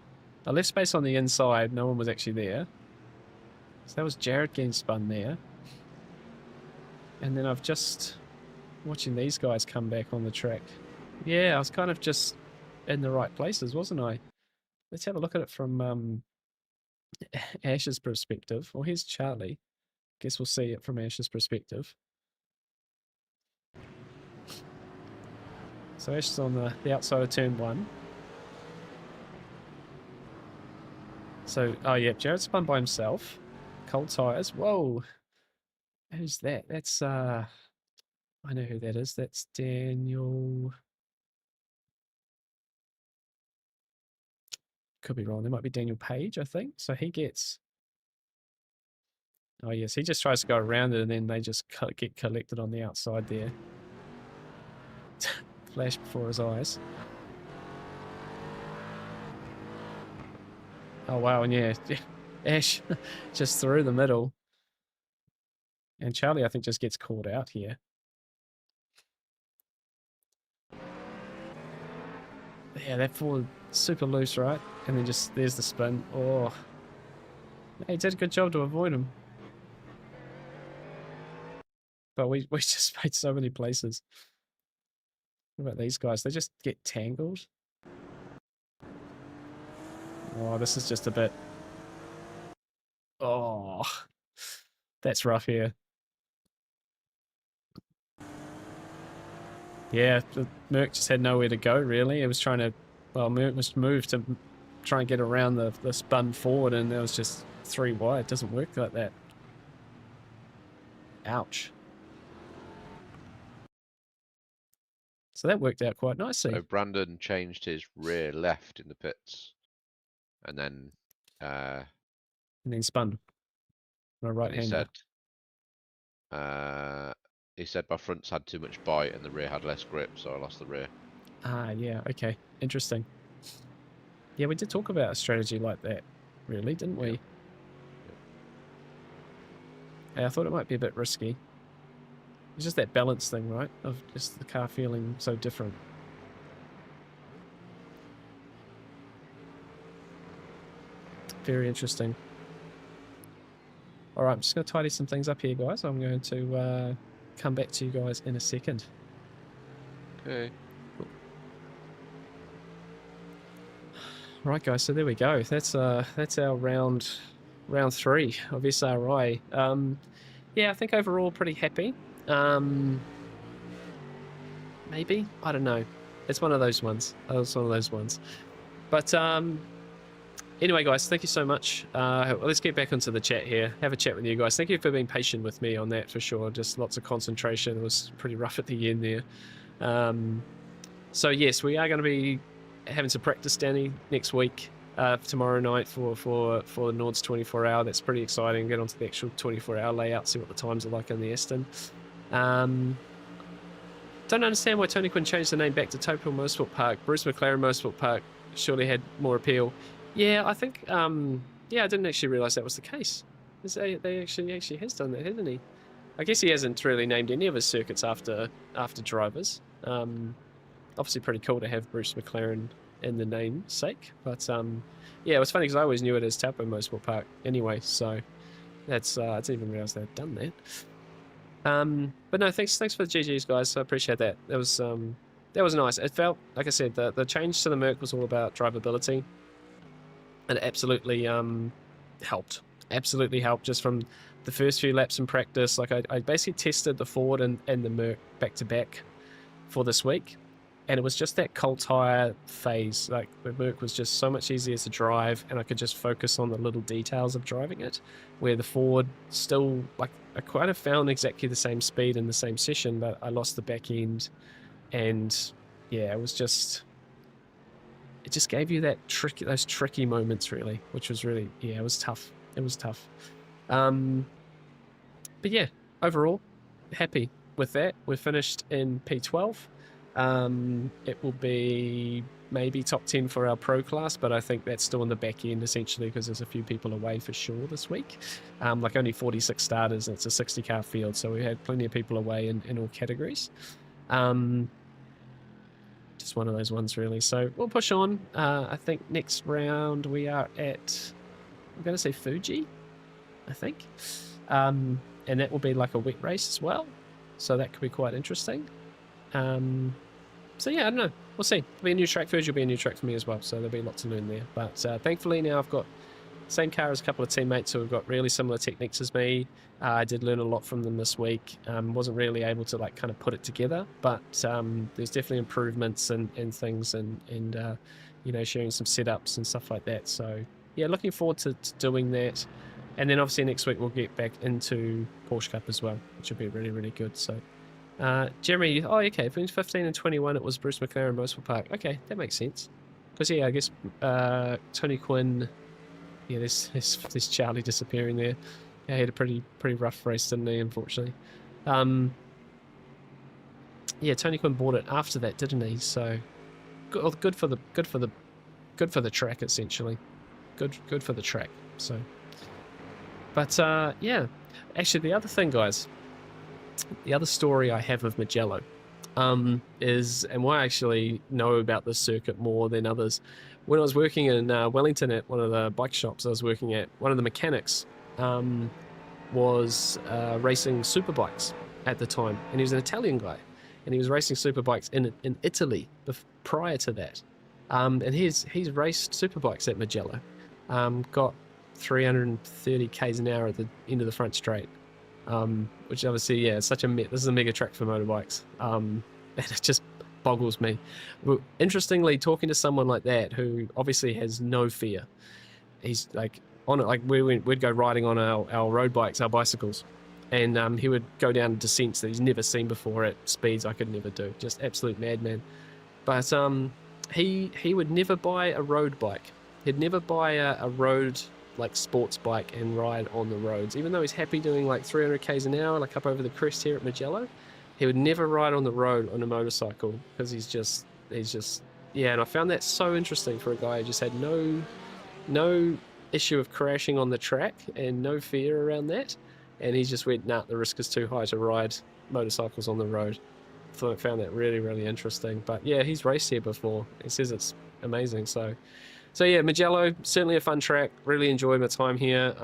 I left space on the inside. No one was actually there. So that was Jared getting spun there. And then I've just watching these guys come back on the track. Yeah, I was kind of just in the right places, wasn't I? Let's have a look at it from Ash's perspective. Well, here's Charlie. Guess we'll see it from Ash's perspective. So Ash is on the outside of turn 1. So, oh yeah, Jared spun by himself. Cold tires. Whoa. Who's that? That's, I know who that is. That's Daniel. Could be wrong. There might be Daniel Page, I think. So he gets. Oh, yes. He just tries to go around it and then they just get collected on the outside there. Flash before his eyes. Oh, wow. And yeah, Ash just through the middle. And Charlie, I think, just gets caught out here. Yeah, that forward super loose, right? And then just, there's the spin. Oh. He did a good job to avoid him. But we just made so many places. What about these guys? They just get tangled. Oh, this is just a bit... Oh, that's rough here. Yeah, the Merc just had nowhere to go, really. It was trying to... Well, Merc was moved to try and get around the spun forward, and there was just 3 wide. It doesn't work like that. Ouch. So that worked out quite nicely. So Brandon changed his rear left in the pits, and then And then spun. My right hander. He said my fronts had too much bite and the rear had less grip, so I lost the rear. Ah, yeah, okay. Interesting. Yeah, we did talk about a strategy like that, really, didn't we? Yep. Yeah, I thought it might be a bit risky. It's just that balance thing, right? Of just the car feeling so different. Very interesting. Alright, I'm just going to tidy some things up here, guys. I'm going to come back to you guys in a second. Okay. Right, guys, so there we go. That's our round 3 of SRI. Yeah, I think overall pretty happy. Maybe? I don't know. It's one of those ones. It's one of those ones. But anyway, guys, thank you so much. Let's get back into the chat here. Have a chat with you guys. Thank you for being patient with me on that, for sure. Just lots of concentration. It was pretty rough at the end there. So yes, we are going to be having some practice, Danny, next week, tomorrow night for the Nord's 24-hour. That's pretty exciting. Get onto the actual 24-hour layout, see what the times are like in the Aston. Don't understand why Tony Quinn changed the name back to Topol Motorsport Park. Bruce McLaren Motorsport Park surely had more appeal. Yeah, I think, yeah, I didn't actually realise that was the case. He actually has done that, hasn't he? I guess he hasn't really named any of his circuits after drivers. Obviously pretty cool to have Bruce McLaren in the namesake, but yeah, it was funny because I always knew it as Taupo Motorsport Park anyway, so that's I didn't even realise they'd done that. But no, thanks for the GGs, guys. I appreciate that. That was nice. It felt, like I said, the change to the Merc was all about drivability, and it absolutely helped. Absolutely helped just from the first few laps in practice. Like I basically tested the Ford and the Merc back to back for this week, and it was just that cold tire phase. Like the Merc was just so much easier to drive, and I could just focus on the little details of driving it, where the Ford still, like, I kind of found exactly the same speed in the same session, but I lost the back end, and yeah, it just gave you that those tricky moments, really, which was really, yeah, it was tough. It was tough. But yeah, overall, happy with that. We're finished in P12. It will be maybe top 10 for our pro class, but I think that's still in the back end, essentially, because there's a few people away for sure this week. Like only 46 starters, and it's a 60 car field, so we had plenty of people away in all categories. Just one of those ones, really. So we'll push on. I think next round we are at, I'm going to say Fuji, I think. And that will be like a wet race as well, so that could be quite interesting. So yeah, I don't know. We'll see. It'll be a new track. Fuji will be a new track for me as well, so there'll be a lot to learn there. But thankfully now I've got the same car as a couple of teammates who have got really similar techniques as me. I did learn a lot from them this week. Wasn't really able to like kind of put it together, but there's definitely improvements and things, and you know, sharing some setups and stuff like that. So yeah, looking forward to doing that. And then obviously next week we'll get back into Porsche Cup as well, which will be really, really good. So Jeremy, oh okay, between 15 and 21 it was Bruce McLaren Motorsport Park. Okay, that makes sense. Because yeah, I guess Tony Quinn, yeah, there's Charlie disappearing there. Yeah, he had a pretty rough race, didn't he, unfortunately. Yeah, Tony Quinn bought it after that, didn't he? So good for the track, essentially. Good for the track. So, but yeah, actually the other thing, guys, the other story I have of Mugello is, and why I actually know about this circuit more than others. When I was working in Wellington at one of the bike shops I was working at, one of the mechanics was racing superbikes at the time, and he was an Italian guy, and he was racing superbikes in Italy prior to that, and he's raced superbikes at Mugello, got 330 k's an hour at the end of the front straight, which obviously, yeah, it's such a this is a mega track for motorbikes, and it just boggles me. Interestingly, talking to someone like that who obviously has no fear, he's like on it, like we'd go riding on our road bikes, our bicycles, and he would go down descents that he's never seen before at speeds I could never do, just absolute madman. But he would never buy a road bike. He'd never buy a road like sports bike and ride on the roads, even though he's happy doing like 300 k's an hour, like up over the crest here at Mugello. He would never ride on the road on a motorcycle because he's just yeah. And I found that so interesting for a guy who just had no issue of crashing on the track and no fear around that, and he just went, nah, the risk is too high to ride motorcycles on the road. So I found that really interesting. But yeah, he's raced here before. He says it's amazing. So yeah, Mugello, certainly a fun track. Really enjoyed my time here.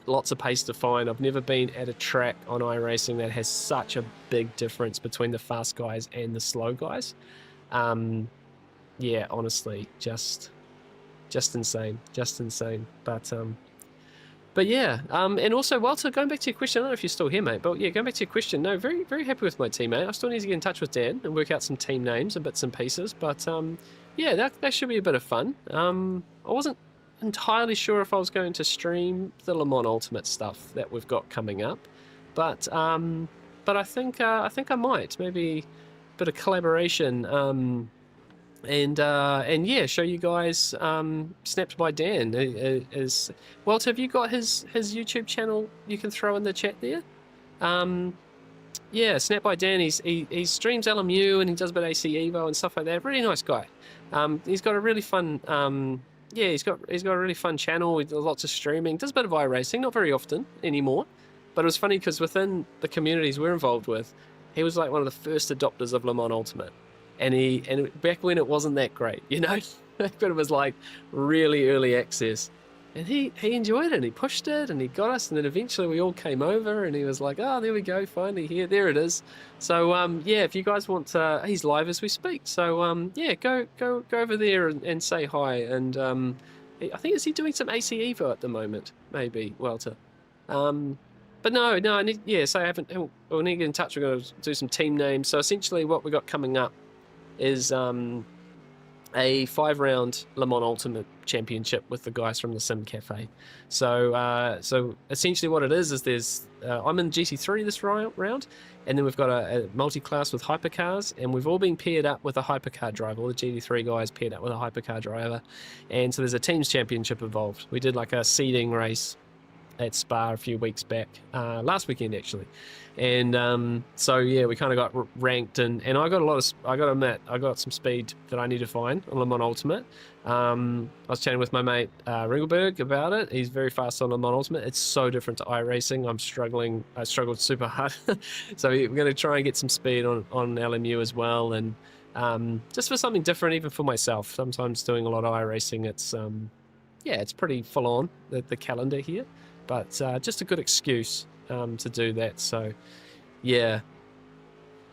Lots of pace to find. I've never been at a track on iRacing that has such a big difference between the fast guys and the slow guys. Yeah, honestly, just insane, but yeah, and also, Walter, going back to your question, I don't know if you're still here, mate, but yeah, going back to your question, no, very happy with my teammate. I still need to get in touch with Dan and work out some team names and bits and pieces, but yeah, that should be a bit of fun. I wasn't entirely sure if I was going to stream the Le Mans Ultimate stuff that we've got coming up, but I think I might, maybe a bit of collaboration, and yeah, show you guys Snapped by Dan. Is Walter, have you got his YouTube channel you can throw in the chat there? Yeah, Snapped by Dan. He streams LMU and he does a bit of AC Evo and stuff like that. Really nice guy. He's got a really fun yeah, he's got a really fun channel. He does lots of streaming. Does a bit of iRacing, not very often anymore. But it was funny because within the communities we're involved with, he was like one of the first adopters of Le Mans Ultimate. And back when it wasn't that great, you know, back when it was like really early access, and he enjoyed it and he pushed it and he got us, and then eventually we all came over and he was like, oh, there we go, finally here, there it is. So yeah, if you guys want, he's live as we speak, so yeah, go over there and say hi. And I think, is he doing some AC Evo at the moment, maybe, Walter? But no, I need, yeah, so we'll need to get in touch. We're going to do some team names. So essentially what we got coming up is a 5-round Le Mans Ultimate Championship with the guys from the Sim Cafe. So essentially what it is there's I'm in GT3 this round, and then we've got a multi-class with hypercars, and we've all been paired up with a hypercar driver. All the GT3 guys paired up with a hypercar driver, and so there's a teams championship involved. We did like a seeding race at Spa a few weeks back, last weekend actually, and so yeah, we kind of got ranked, and I got I got to admit, I got some speed that I need to find on Le Mans Ultimate. I was chatting with my mate Ringelberg about it. He's very fast on Le Mans Ultimate. It's so different to iRacing. I struggled super hard. So we're going to try and get some speed on LMU as well, and just for something different, even for myself. Sometimes doing a lot of iRacing, it's yeah, it's pretty full on, the calendar here. But just a good excuse to do that. So, yeah,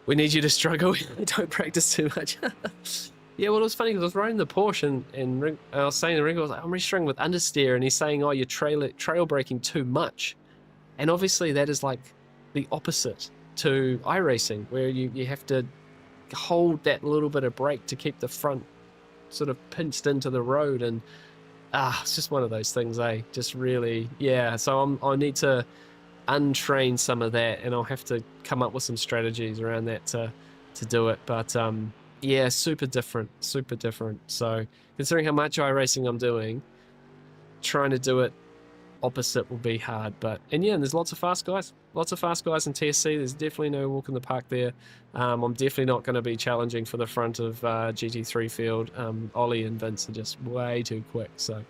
we need you to struggle. Don't practice too much. Yeah, well, it was funny because I was riding the Porsche and I was saying to Ringo, I was like, I'm really struggling with understeer. And he's saying, oh, you're trail braking too much. And obviously that is like the opposite to iRacing, where you have to hold that little bit of brake to keep the front sort of pinched into the road. And it's just one of those things, just really, yeah. So I need to untrain some of that, and I'll have to come up with some strategies around that to do it. But yeah, super different. So considering how much iRacing I'm doing, trying to do it opposite will be hard. And yeah, and there's lots of fast guys in TSC. There's definitely no walk in the park there. I'm definitely not going to be challenging for the front of GT3 field. Ollie and Vince are just way too quick. So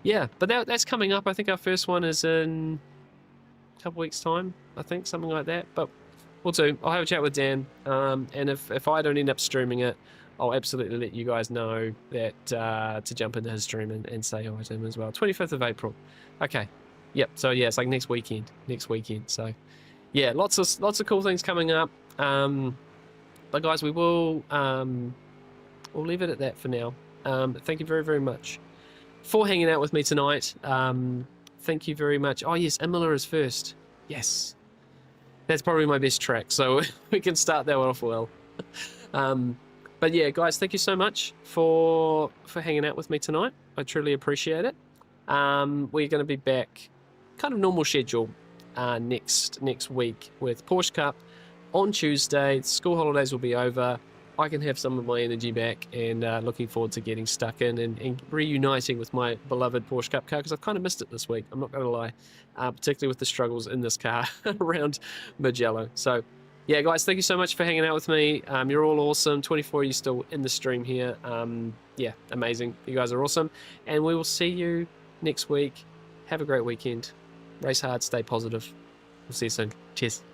yeah, but that's coming up. I think our first one is in a couple weeks time, I think, something like that. But we'll do. I'll have a chat with Dan, and if I don't end up streaming it, I'll absolutely let you guys know that to jump into his stream and say hi to him as well. 25th of April. Okay. Yep. So yeah, it's like next weekend. So yeah, lots of cool things coming up. But guys, we will we'll leave it at that for now. Thank you very, very much for hanging out with me tonight. Thank you very much. Oh yes, Imola is first. Yes. That's probably my best track, so we can start that one off well. But yeah, guys, thank you so much for hanging out with me tonight. I truly appreciate it. We're going to be back, kind of normal schedule, next week with Porsche Cup on Tuesday. School holidays will be over. I can have some of my energy back, and looking forward to getting stuck in and reuniting with my beloved Porsche Cup car, because I've kind of missed it this week, I'm not going to lie, particularly with the struggles in this car around Mugello. So yeah, guys, thank you so much for hanging out with me. You're all awesome. 24 of you still in the stream here. Yeah, amazing. You guys are awesome, and we will see you next week. Have a great weekend. Race hard, stay positive. We'll see you soon. Cheers.